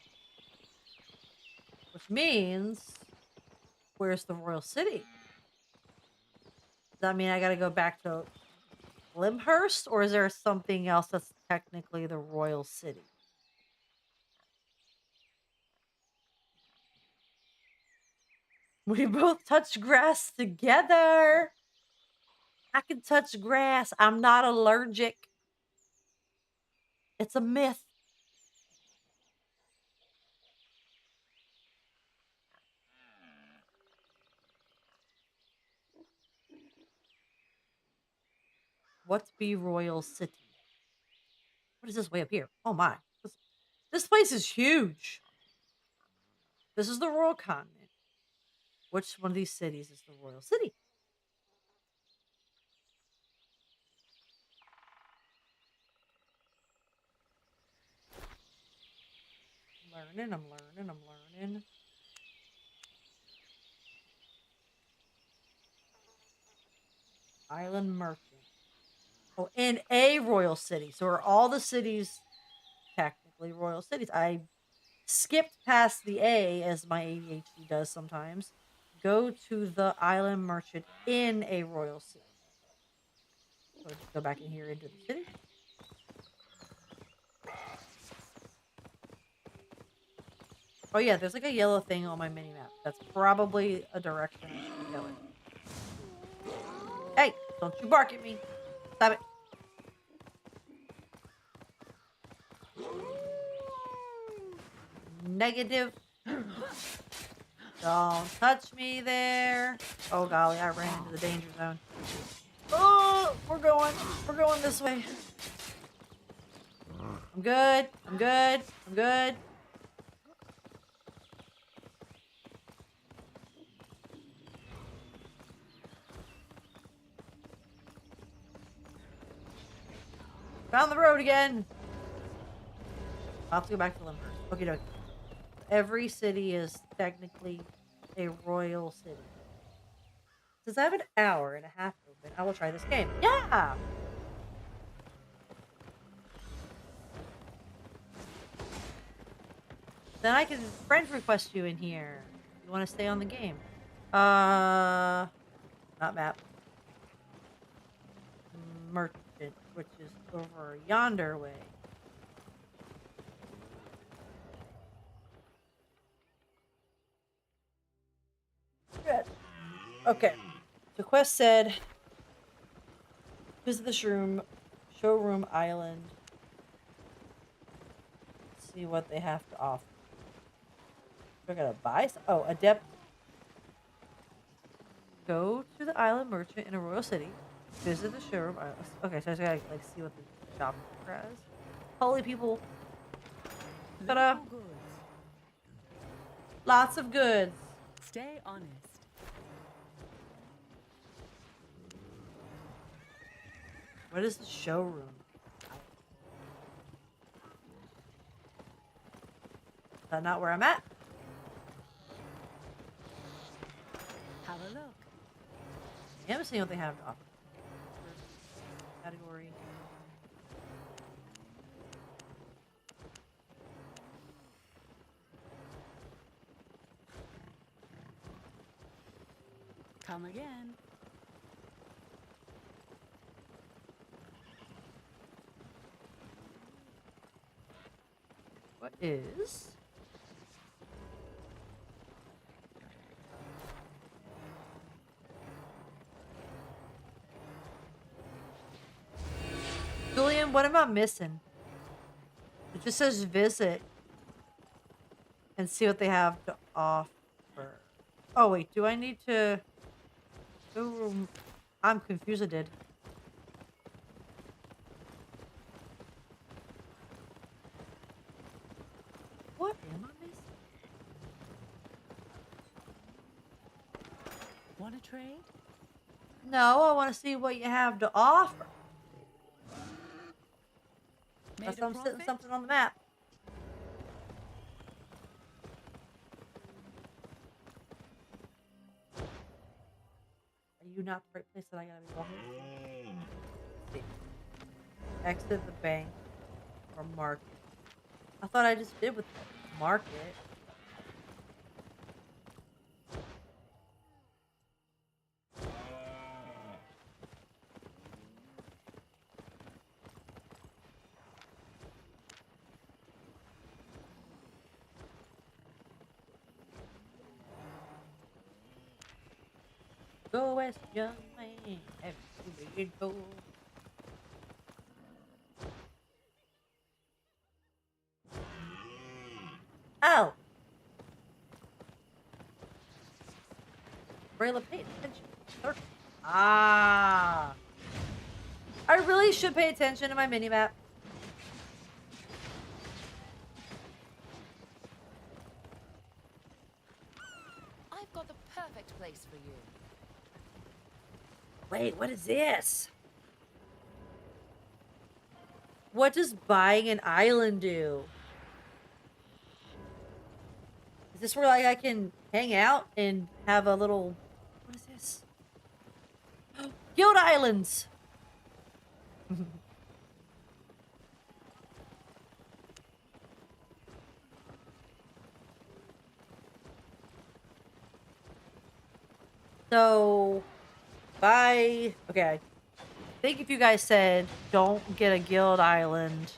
Which means, where's the royal city? Does that mean I got to go back to Limhurst, or is there something else that's technically the royal city? We both touch grass together. I can touch grass. I'm not allergic. It's a myth. What's be royal city? What is this way up here? Oh my. This place is huge. This is the royal continent. Which one of these cities is the royal city? I'm learning. Island merchant. Oh, in a royal city. So are all the cities technically royal cities? I skipped past the A as my ADHD does sometimes. Go to the island merchant in a royal city. So just go back in here into the city. Oh yeah, there's like a yellow thing on my mini map. That's probably a direction I should go in. Hey, don't you bark at me. Stop it. Negative. Don't touch me there. Oh golly, I ran into the danger zone. Oh, we're going this way. I'm good. Found the road again. I'll have to go back to Limburg. Okay, dokie. Every city is technically a royal city. Since I have an hour and a half open, I will try this game. Yeah! Then I can friend request you in here. You want to stay on the game. Not map. Merchant, which is over yonder way. Good. Okay. The quest said visit the showroom island. See what they have to offer. We're gonna buy some. Oh, adept. Go to the island merchant in a royal city. Visit the showroom island. Okay, so I just gotta like see what the shop has. Holy people. Ta-da! Lots of goods. Stay honest. What is the showroom? Is that not where I'm at? Have a look. I am seeing what they have to offer. Category. Come again. What is? Julian, what am I missing? It just says visit and see what they have to offer. Oh wait, do I need to showroom? I'm confused. I did. What am I missing? Want to trade? No, I want to see what you have to offer. That's I'm sitting something on the map. Are you not the right place that I gotta be walking? See. Exit the bank or market. I thought I just did with the market. Go west, young man. Every go. Oh! Rayla, pay attention. Circle. Ah! I really should pay attention to my mini-map. I've got the perfect place for you. Wait, what is this? What does buying an island do? Is this where, like, I can hang out and have a little what is this? Guild Islands! So, okay, I think if you guys said, "Don't get a guild island."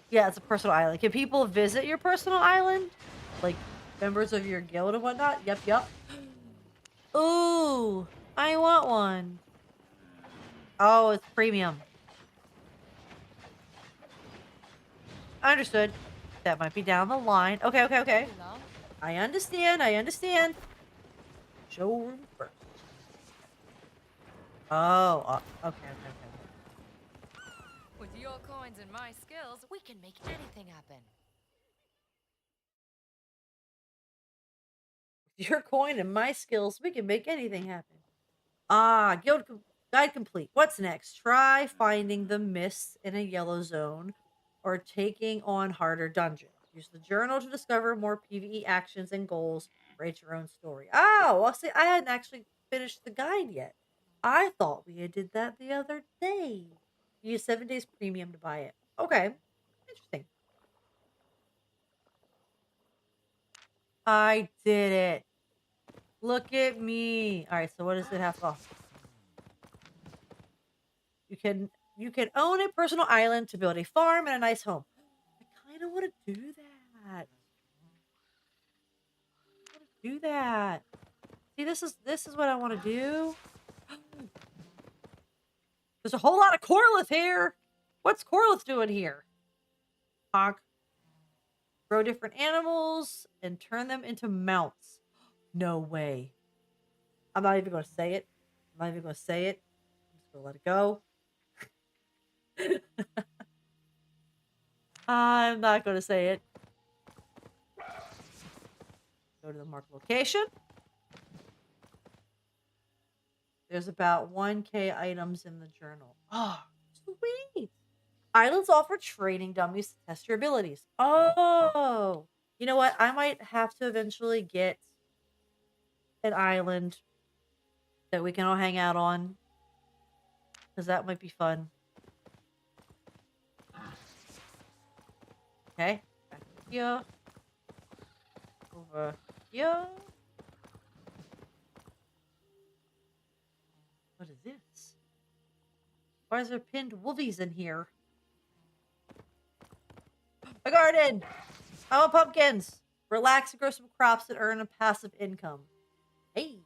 Yeah, it's a personal island. Can people visit your personal island? Like, members of your guild and whatnot? Yep, yep. Ooh, I want one. Oh, it's premium. Understood. That might be down the line. Okay, okay, Won't okay. be long. I understand, I understand. Showroom first. Oh, okay, okay, okay. With your coins and my skills, we can make anything happen. With your coin and my skills, we can make anything happen. Ah, guide complete. What's next? Try finding the mists in a yellow zone or taking on harder dungeons. Use the journal to discover more PvE actions and goals. Write your own story. Oh, well, see, I hadn't actually finished the guide yet. I thought we had did that the other day. Use 7 days premium to buy it. Okay, interesting. I did it. Look at me. All right, so what does it have to offer? You can own a personal island to build a farm and a nice home. I kind of want to do that. I want to do that. See, this is what I want to do. There's a whole lot of Corlith here. What's Corlith doing here? Honk. Grow different animals and turn them into mounts. No way. I'm not even going to say it. I'm not even going to say it. I'm just going to let it go. I'm not going to say it. Go to the marked location. There's about 1K items in the journal. Oh, sweet. Islands offer training dummies to test your abilities. Oh, you know what? I might have to eventually get an island that we can all hang out on because that might be fun. Okay, back here, over here. What is this? Why is there pinned wolvies in here? A garden! I want pumpkins! Relax and grow some crops and earn a passive income. Hey!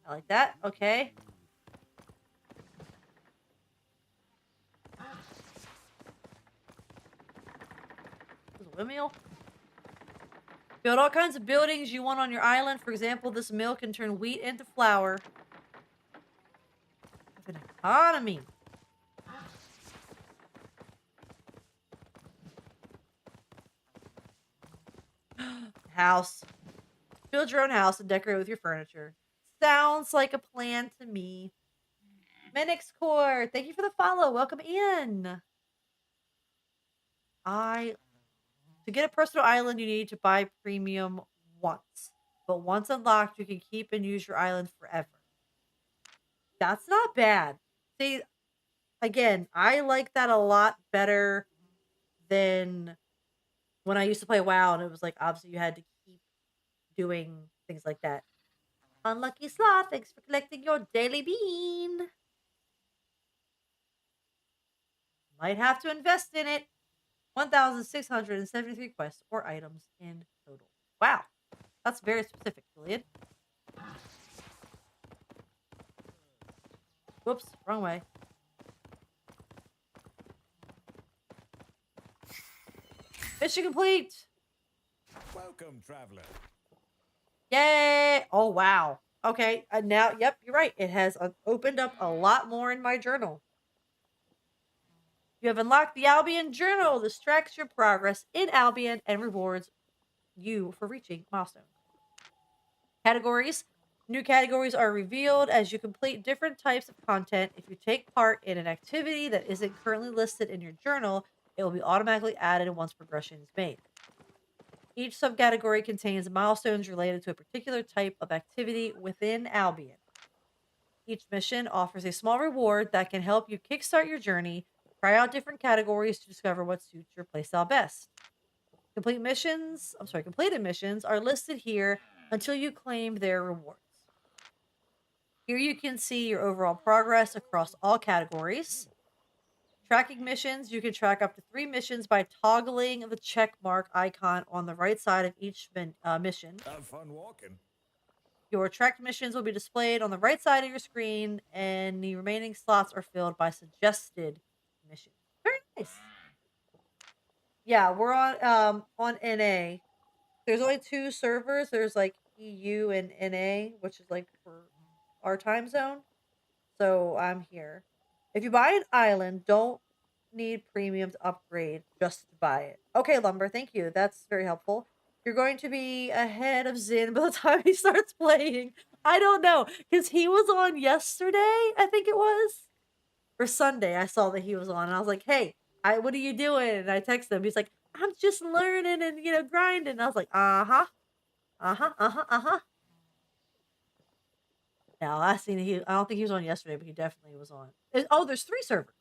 I like that. Okay. There's a windmill. Build all kinds of buildings you want on your island. For example, this mill can turn wheat into flour. Have an economy. House. Build your own house and decorate with your furniture. Sounds like a plan to me. Minix Core, thank you for the follow. Welcome in. To get a personal island, you need to buy premium once. But once unlocked, you can keep and use your island forever. That's not bad. See, again, I like that a lot better than when I used to play WoW and it was like obviously you had to keep doing things like that. Unlucky Sloth, thanks for collecting your daily bean. Might have to invest in it. 1,673 quests or items in total. Wow. That's very specific, Julian. Whoops, wrong way. Mission complete. Welcome, traveler. Yay. Oh, wow. Okay. Now, yep, you're right. It has opened up a lot more in my journal. You have unlocked the Albion Journal. This tracks your progress in Albion and rewards you for reaching milestones. Categories. New categories are revealed as you complete different types of content. If you take part in an activity that isn't currently listed in your journal, it will be automatically added once progression is made. Each subcategory contains milestones related to a particular type of activity within Albion. Each mission offers a small reward that can help you kickstart your journey. Try out different categories to discover what suits your playstyle best. Completed missions are listed here until you claim their rewards. Here you can see your overall progress across all categories. Tracking missions, you can track up to 3 missions by toggling the check mark icon on the right side of each mission. Have fun walking. Your tracked missions will be displayed on the right side of your screen, and the remaining slots are filled by suggested missions. Very nice. Yeah, we're on NA. There's only 2 servers. There's like EU and NA, which is like for our time zone. So I'm here. If you buy an island, don't need premium to upgrade, just to buy it. Okay, Lumber, thank you. That's very helpful. You're going to be ahead of Zin by the time he starts playing. I don't know, because he was on yesterday, I think it was, or Sunday. I saw that he was on, and I was like, "Hey, what are you doing?" And I texted him. He's like, "I'm just learning and grinding." And I was like, "Uh huh, uh huh, uh huh, uh huh." No, I seen he. I don't think he was on yesterday, but he definitely was on. Oh, there's 3 servers.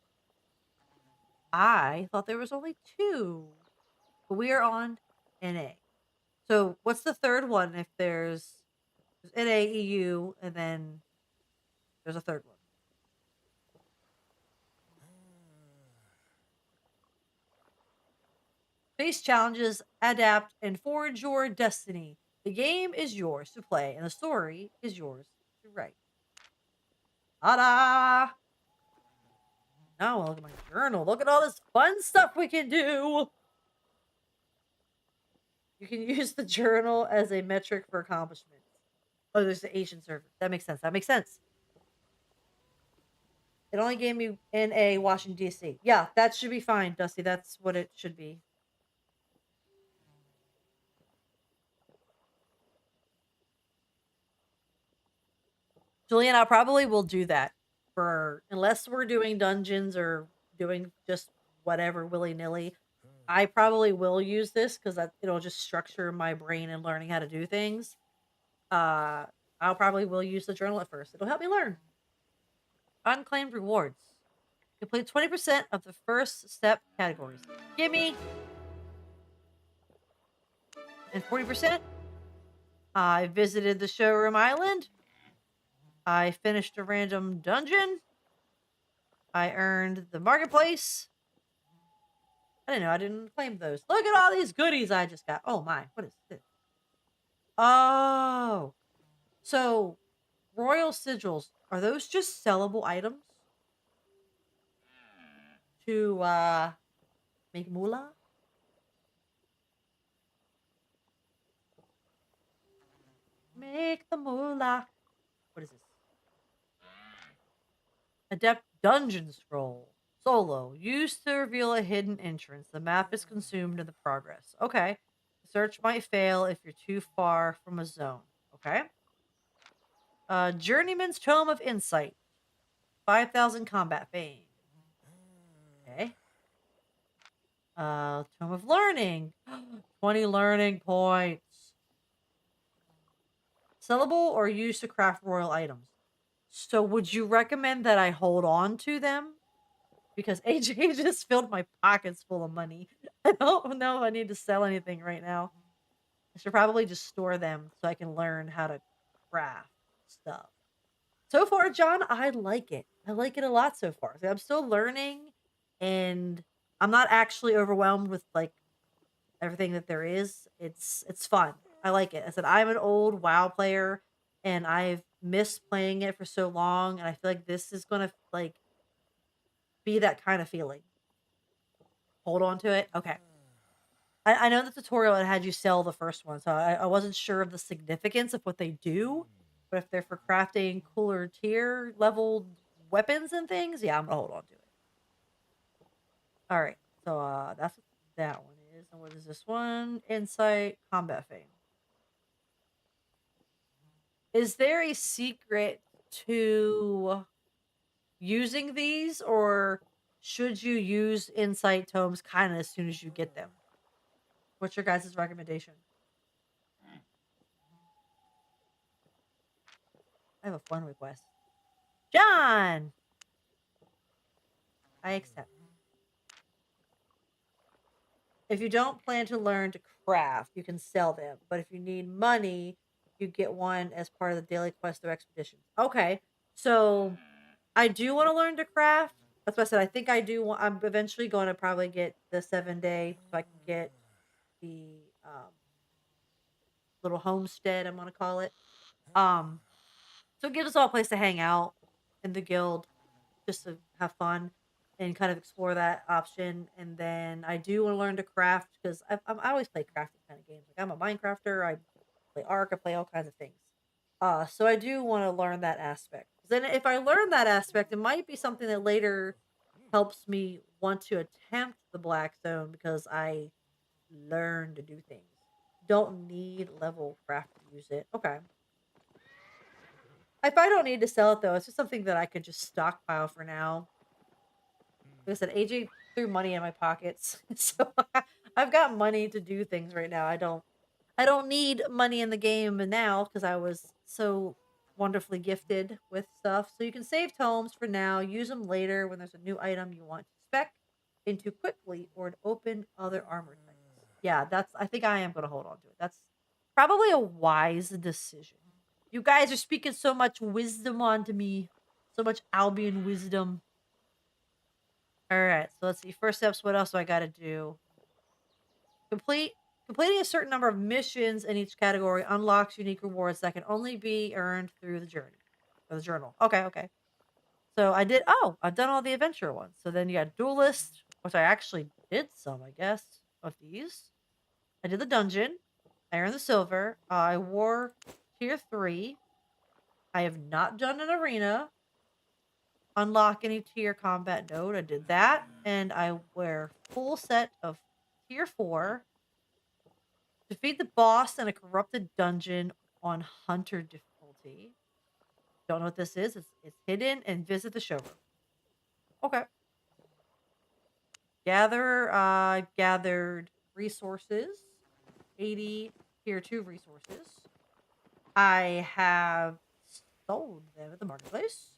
I thought there was only 2, but we are on NA. So what's the third one? If there's NA, EU, and then there's a third one. Face challenges, adapt, and forge your destiny. The game is yours to play, and the story is yours to write. Ta-da! Now look at my journal. Look at all this fun stuff we can do. You can use the journal as a metric for accomplishments. Oh, there's the Asian server. That makes sense. That makes sense. It only gave me NA Washington DC. Yeah, that should be fine, Dusty. That's what it should be. Julian, I probably will do that for unless we're doing dungeons or doing just whatever willy nilly. I probably will use this because it'll just structure my brain and learning how to do things. Uh, I'll probably will use the journal at first. It'll help me learn. Unclaimed rewards. Complete 20% of the first step categories. Gimme. And 40%. I visited the showroom island. I finished a random dungeon. I earned the marketplace. I didn't know I didn't claim those. Look at all these goodies I just got. Oh my, what is this? Oh. So, royal sigils, are those just sellable items to make moolah? Make the moolah. What is this? Adept dungeon scroll. Solo. Used to reveal a hidden entrance. The map is consumed in the progress. Okay. Search might fail if you're too far from a zone. Okay. Journeyman's Tome of Insight. 5,000 combat fame. Okay. Tome of Learning. 20 learning points. Sellable or used to craft royal items. So would you recommend that I hold on to them? Because AJ just filled my pockets full of money. I don't know if I need to sell anything right now. I should probably just store them so I can learn how to craft stuff. So far, John, I like it. I like it a lot so far. I'm still learning, and I'm not actually overwhelmed with like everything that there is. It's fun. I like it. I said I'm an old WoW player, and I've missed playing it for so long, and I feel like this is gonna like be that kind of feeling. Hold on to it. Okay. I know the tutorial it had you sell the first one, so I wasn't sure of the significance of what they do. But if they're for crafting cooler tier leveled weapons and things, yeah, I'm gonna hold on to it. All right, so that's what that one is. And what is this one? Insight, combat fame. Is there a secret to using these, or should you use insight tomes kind of as soon as you get them? What's your guys' recommendation? I have a fun request. John! I accept. If you don't plan to learn to craft, you can sell them. But if you need money, you get one as part of the daily quest or expeditions. Okay. So I do want to learn to craft. That's what I said. I think I do want, I'm eventually going to probably get the 7 day so I can get the little homestead, I'm gonna call it. Um so it gives us all a place to hang out in the guild just to have fun and kind of explore that option. And then I do want to learn to craft because I always play crafting kind of games. Like I'm a Minecrafter, I play Ark, I play all kinds of things. So I do want to learn that aspect. 'Cause then if I learn that aspect, it might be something that later helps me want to attempt the black zone because I learn to do things. Don't need level craft to use it. Okay. If I don't need to sell it though, it's just something that I could just stockpile for now. Like I said, AJ threw money in my pockets, so I've got money to do things right now. I don't need money in the game now because I was so wonderfully gifted with stuff. So you can save tomes for now, use them later when there's a new item you want to spec into quickly or to open other armor types. Yeah, I think I am going to hold on to it. That's probably a wise decision. You guys are speaking so much wisdom onto me, so much Albion wisdom. All right, so let's see. First steps. What else do I got to do? Complete Completing a certain number of missions in each category unlocks unique rewards that can only be earned through the journey or the journal. Okay, okay. So I did. Oh, I've done all the adventure ones. So then you got duelist, which I actually did some, I guess, of these. I did the dungeon. I earned the silver. I wore tier 3. I have not done an arena. Unlock any tier combat node. I did that, and I wear full set of tier 4. Defeat the boss in a corrupted dungeon on hunter difficulty. Don't know what this is. It's hidden and visit the showroom. Okay. Gathered resources. 80 tier 2 resources. I have sold them at the marketplace.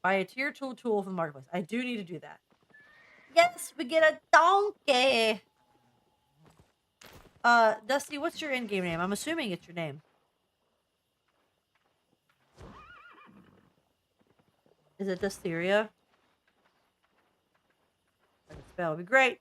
Buy a tier 2 tool from the marketplace. I do need to do that. Yes, we get a donkey. Dusty, what's your in-game name? I'm assuming it's your name. Is it Dusteria? I can spell. It'd be great.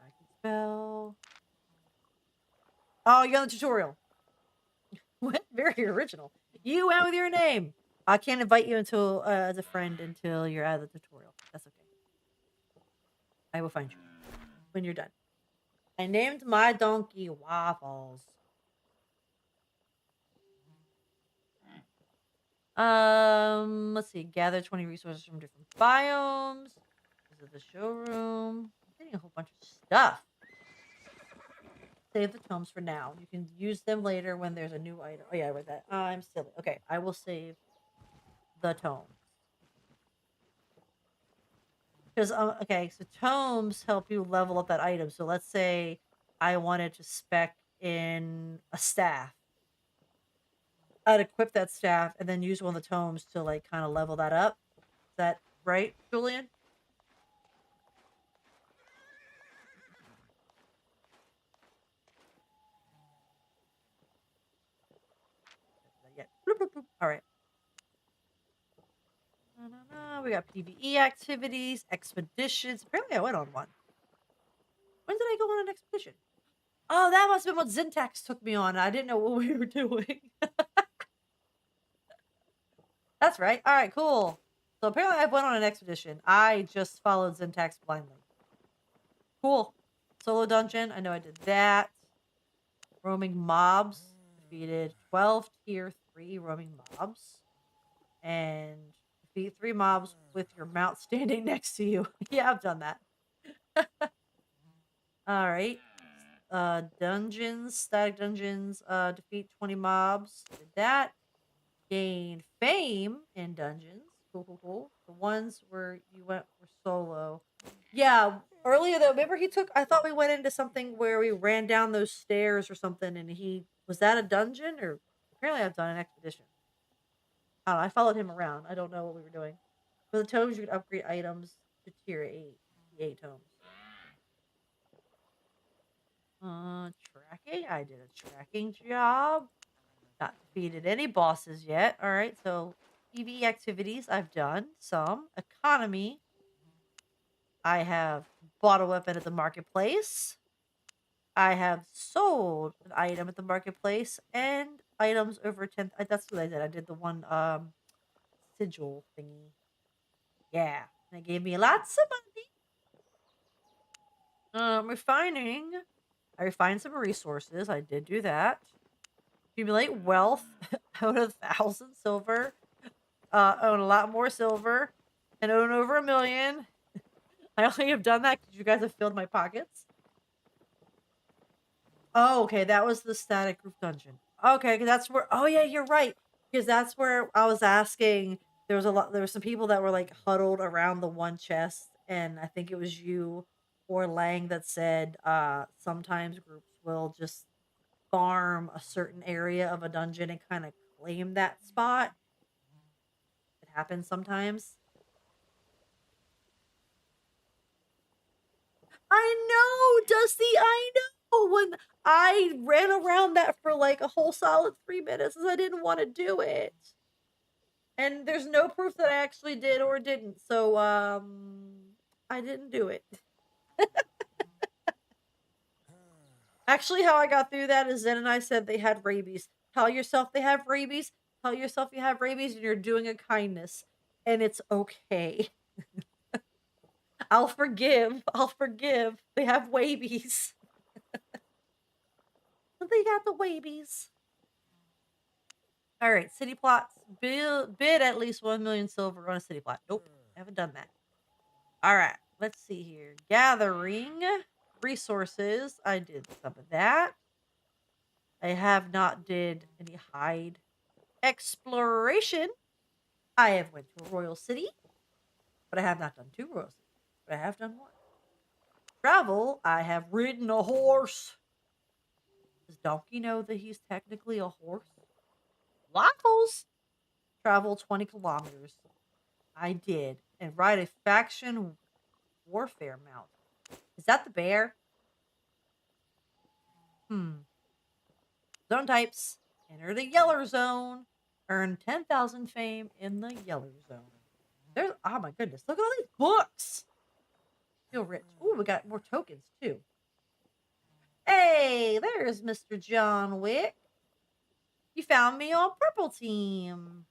I can spell. Oh, you're on the tutorial. What? Very original. You went with your name. I can't invite you until as a friend until you're out of the tutorial. That's okay. I will find you when you're done. I named my donkey Waffles. Let's see. Gather 20 resources from different biomes. Visit the showroom. I'm getting a whole bunch of stuff. Save the tomes for now. You can use them later when there's a new item. Oh yeah, I read that. I'm silly. Okay, I will save the tomes. Because okay, so tomes help you level up that item. So let's say I wanted to spec in a staff. I'd equip that staff and then use one of the tomes to like kind of level that up. Is that right, Julian? Yeah. Bloop, bloop, bloop. All right. We got PvE activities, expeditions. Apparently, I went on one. When did I go on an expedition? Oh, that must have been what Zintax took me on. I didn't know what we were doing. That's right. All right, cool. So apparently I went on an expedition. I just followed Zintax blindly. Cool. Solo dungeon. I know I did that. Roaming mobs. Defeated 12 tier 3 roaming mobs. And defeat 3 mobs with your mount standing next to you. Yeah, I've done that. All right. Dungeons, static dungeons. Defeat 20 mobs. Did that. gained fame in dungeons. Cool, cool, cool. The ones where you went for solo. Yeah, earlier though, remember he took I thought we went into something where we ran down those stairs or something and he was that a dungeon or apparently I've done an expedition. I don't know, I followed him around. I don't know what we were doing. For the tomes, you could upgrade items to tier 8, the 8 tomes. Tracking. I did a tracking job. Not defeated any bosses yet. All right, so PvE activities I've done some. Economy. I have bought a weapon at the marketplace. I have sold an item at the marketplace and items over 10. That's what I did. I did the one sigil thingy. Yeah, they gave me lots of money. Refining. I refined some resources. I did do that. Accumulate wealth. Own 1,000 silver. Own a lot more silver. And own over 1,000,000. I only have done that because you guys have filled my pockets. Oh, okay. That was the static roof dungeon. Okay, because that's where. Oh, yeah, you're right. Because that's where I was asking. There were some people that were like huddled around the one chest, and I think it was you or Lang that said sometimes groups will just farm a certain area of a dungeon and kind of claim that spot. It happens sometimes. I know, Dusty. I know. When I ran around that for like a whole solid 3 minutes, because I didn't want to do it, and there's no proof that I actually did or didn't. So, I didn't do it. Actually, how I got through that is Zen and I said they had rabies. Tell yourself they have rabies. Tell yourself you have rabies, and you're doing a kindness, and it's okay. I'll forgive. I'll forgive. They have wabies. They got the wabies. All right, city plots. Bid at least 1,000,000 silver on a city plot. Nope, haven't done that. All right, let's see here. Gathering resources. I did some of that. I have not did any hide exploration. I have went to a royal city, but I have not done 2 royal cities. But I have done 1. Travel. I have ridden a horse. Does Donkey know that he's technically a horse? Waffles. Travel 20 kilometers. I did. And ride a faction warfare mount. Is that the bear? Zone types. Enter the Yeller Zone. Earn 10,000 fame in the Yeller Zone. There's, oh my goodness, look at all these books. Feel rich. Ooh, we got more tokens too. Hey, there's Mr. John Wick. You found me on purple team.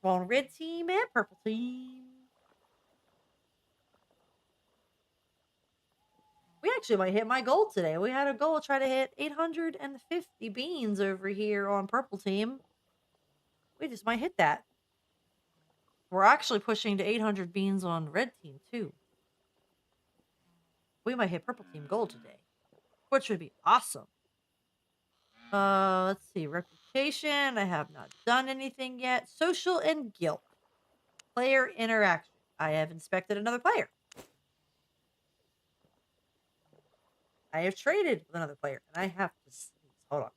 On red team and purple team. We actually might hit my goal today. We had a goal to try to hit 850 beans over here on purple team. We just might hit that. We're actually pushing to 800 beans on red team too. We might hit purple team goal today, which would be awesome. Let's see. Reputation. I have not done anything yet. Social and guilt. Player interaction. I have inspected another player. I have traded with another player, and I have to sneeze. Hold on.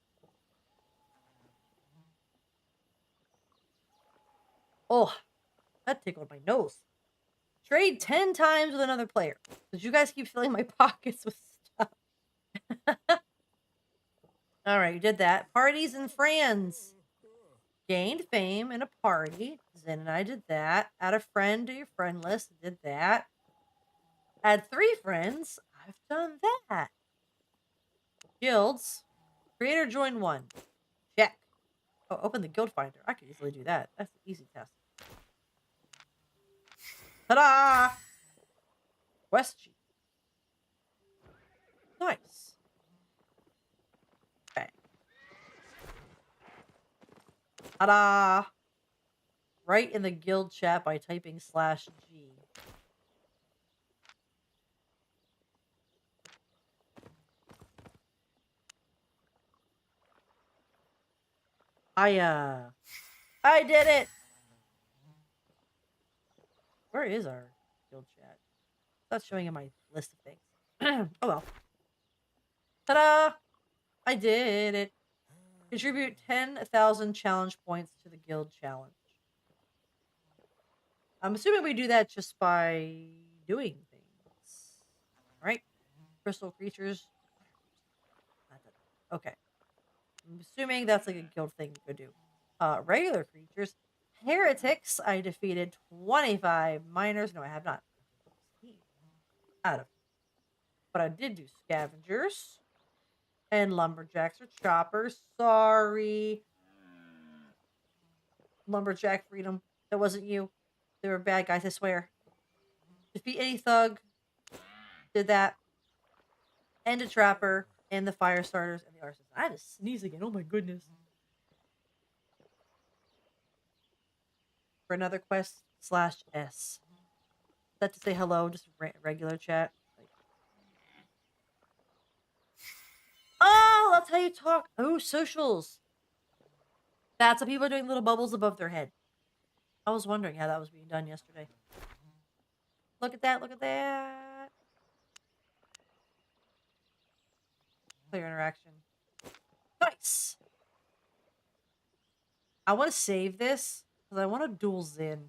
Oh, that tickled my nose. Trade 10 times with another player. Because you guys keep filling my pockets with stuff. All right, you did that. Parties and friends. Gained fame in a party. Zen and I did that. Add a friend to your friend list. Did that. Add 3 friends. I've done that. Guilds. Create or join 1. Check. Oh, open the guild finder. I could easily do that. That's an easy test. Ta-da! Quest sheet. Nice. Okay. Ta-da! Write in the guild chat by typing /G. I I did it! Where is our guild chat? It's not showing in my list of things. Oh well. Ta-da! I did it. Contribute 10,000 challenge points to the guild challenge. I'm assuming we do that just by doing things. Right? Crystal creatures. Okay. I'm assuming that's like a guild thing to do. Regular creatures. Heretics. I defeated 25 miners. No, I have not. Out of. But I did do scavengers. And lumberjacks or choppers. Sorry. Lumberjack freedom. That wasn't you. They were bad guys, I swear. Defeat any thug. Did that. And a trapper. And the fire starters and the arsonists. I had to sneeze again. Oh my goodness. For another quest /S. That to say hello, just regular chat. Like, oh, that's how you talk. Oh, socials. That's how people are doing little bubbles above their head. I was wondering how that was being done yesterday. Look at that. Look at that. Clear interaction. Nice. I want to save this because I want to duel Zin.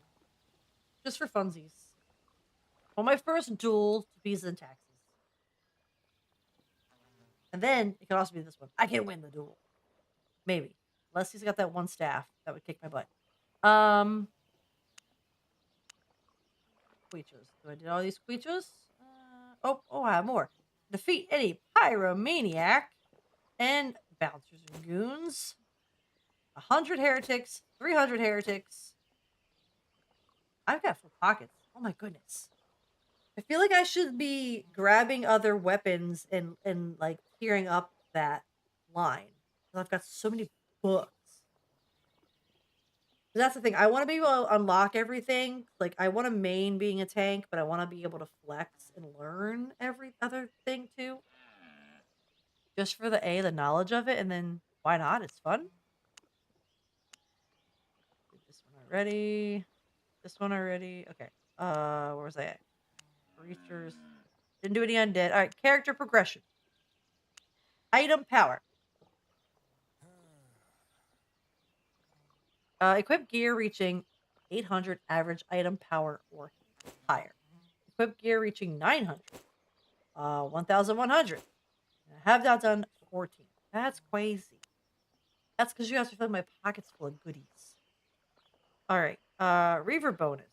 Just for funsies. On my first duel to be Zin taxes. And then it could also be this one. I can win the duel. Maybe. Unless he's got that one staff that would kick my butt. Quichos. Do I do all these quichos? I have more. Defeat any pyromaniac and bouncers and goons. 100 heretics. 300 heretics. I've got full pockets. Oh my goodness. I feel like I should be grabbing other weapons and like tearing up that line. I've got so many books. That's the thing. I want to be able to unlock everything. Like, I want to main being a tank, but I want to be able to flex and learn every other thing too. Just for the knowledge of it, and then why not? It's fun. Did this one already. This one already. Okay. Where was I at? Creatures. Didn't do any undead. All right. Character progression. Item power. Equip gear reaching 800 average item power or higher. Equip gear reaching 900. 1,100. I have that done 14. That's crazy. That's because you have to fill my pockets full of goodies. All right. Reaver bonus.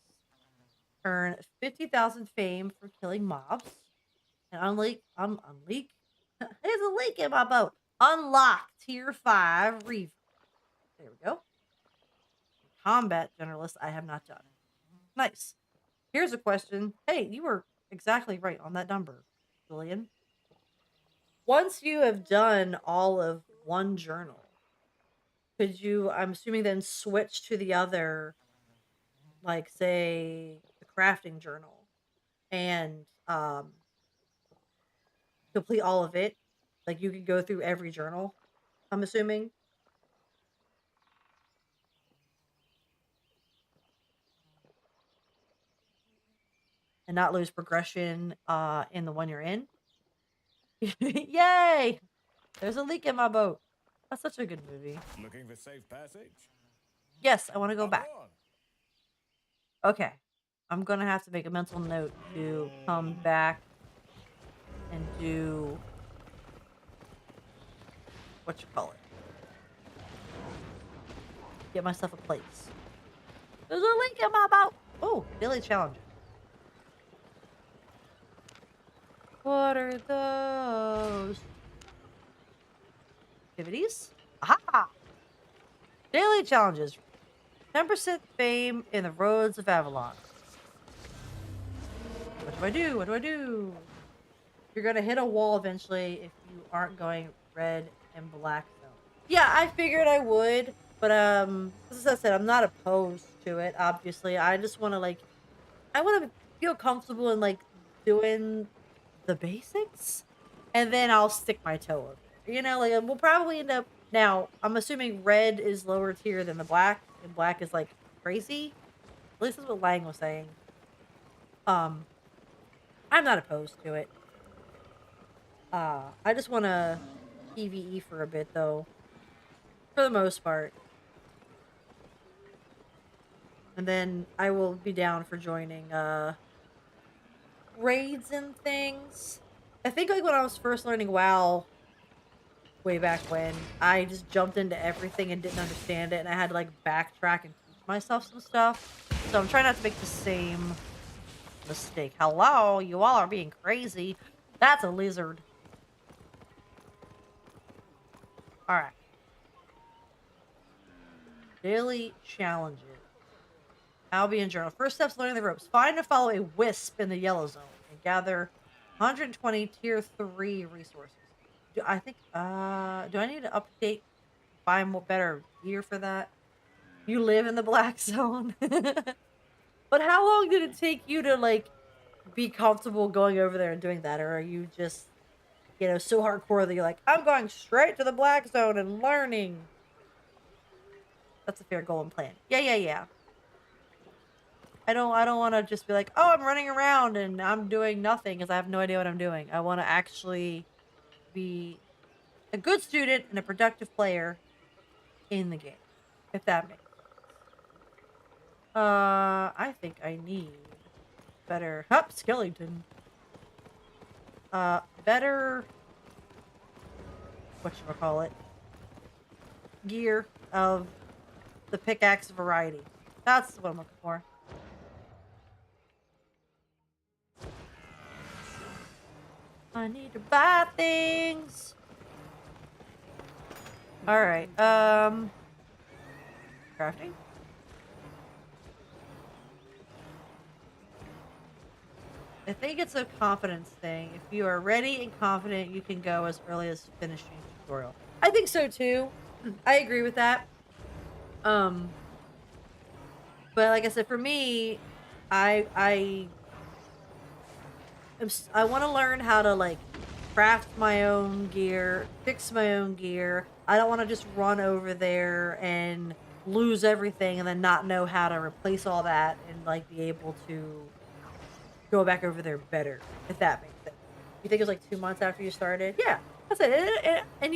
Earn 50,000 fame for killing mobs. And unleak. There's a leak in my boat. Unlock tier 5 Reaver. There we go. Combat generalist I have not done. Nice. Here's a question. Hey, you were exactly right on that number, Julian. Once you have done all of one journal, could you, I'm assuming, then switch to the other, like, say, the crafting journal, and complete all of it? Like, you could go through every journal, I'm assuming. And not lose progression in the one you're in. Yay! There's a leak in my boat. That's such a good movie. Looking for safe passage? Yes, I want to go Come back. on. Okay. I'm going to have to make a mental note to come back and do what you call it. Get myself a place. There's a leak in my boat. Oh, daily challenge. What are those? Activities? Aha! Daily challenges. 10% fame in the roads of Avalon. What do I do? What do I do? You're gonna hit a wall eventually if you aren't going red and black zone. Yeah, I figured I would, but as I said, I'm not opposed to it. Obviously, I just want to I want to feel comfortable in doing the basics, and then I'll stick my toe over it. You know, we'll probably end up. Now, I'm assuming red is lower tier than the black and black is like crazy. At least that's what Lang was saying. Um, I'm not opposed to it. I just want to PVE for a bit though, for the most part, and then I will be down for joining raids and things. I think like when I was first learning WoW way back when, I just jumped into everything and didn't understand it, and I had to like backtrack and teach myself some stuff. So I'm trying not to make the same mistake. Hello, you all are being crazy. That's a lizard. All right. Daily challenges. Albion Journal. First steps learning the ropes. Find and follow a wisp in the yellow zone and gather 120 tier 3 resources. Do I need to update, buy more better gear for that? You live in the black zone. But how long did it take you to like be comfortable going over there and doing that? Or are you just, so hardcore that you're like, I'm going straight to the black zone and learning? That's a fair goal and plan. Yeah, yeah, yeah. I don't want to just be like, "Oh, I'm running around and I'm doing nothing because I have no idea what I'm doing." I want to actually be a good student and a productive player in the game, if that makes sense. I think I need better skeleton. Better whatchamacallit, gear of the pickaxe variety. That's what I'm looking for. I need to buy things. All right. Crafting. I think it's a confidence thing. If you are ready and confident, you can go as early as finishing tutorial. I think so too. I agree with that. Um, but like I said, for me, I I want to learn how to like craft my own gear, fix my own gear. I don't want to just run over there and lose everything and then not know how to replace all that and like be able to go back over there better, if that makes sense. You think it was like 2 months after you started? Yeah, that's it. And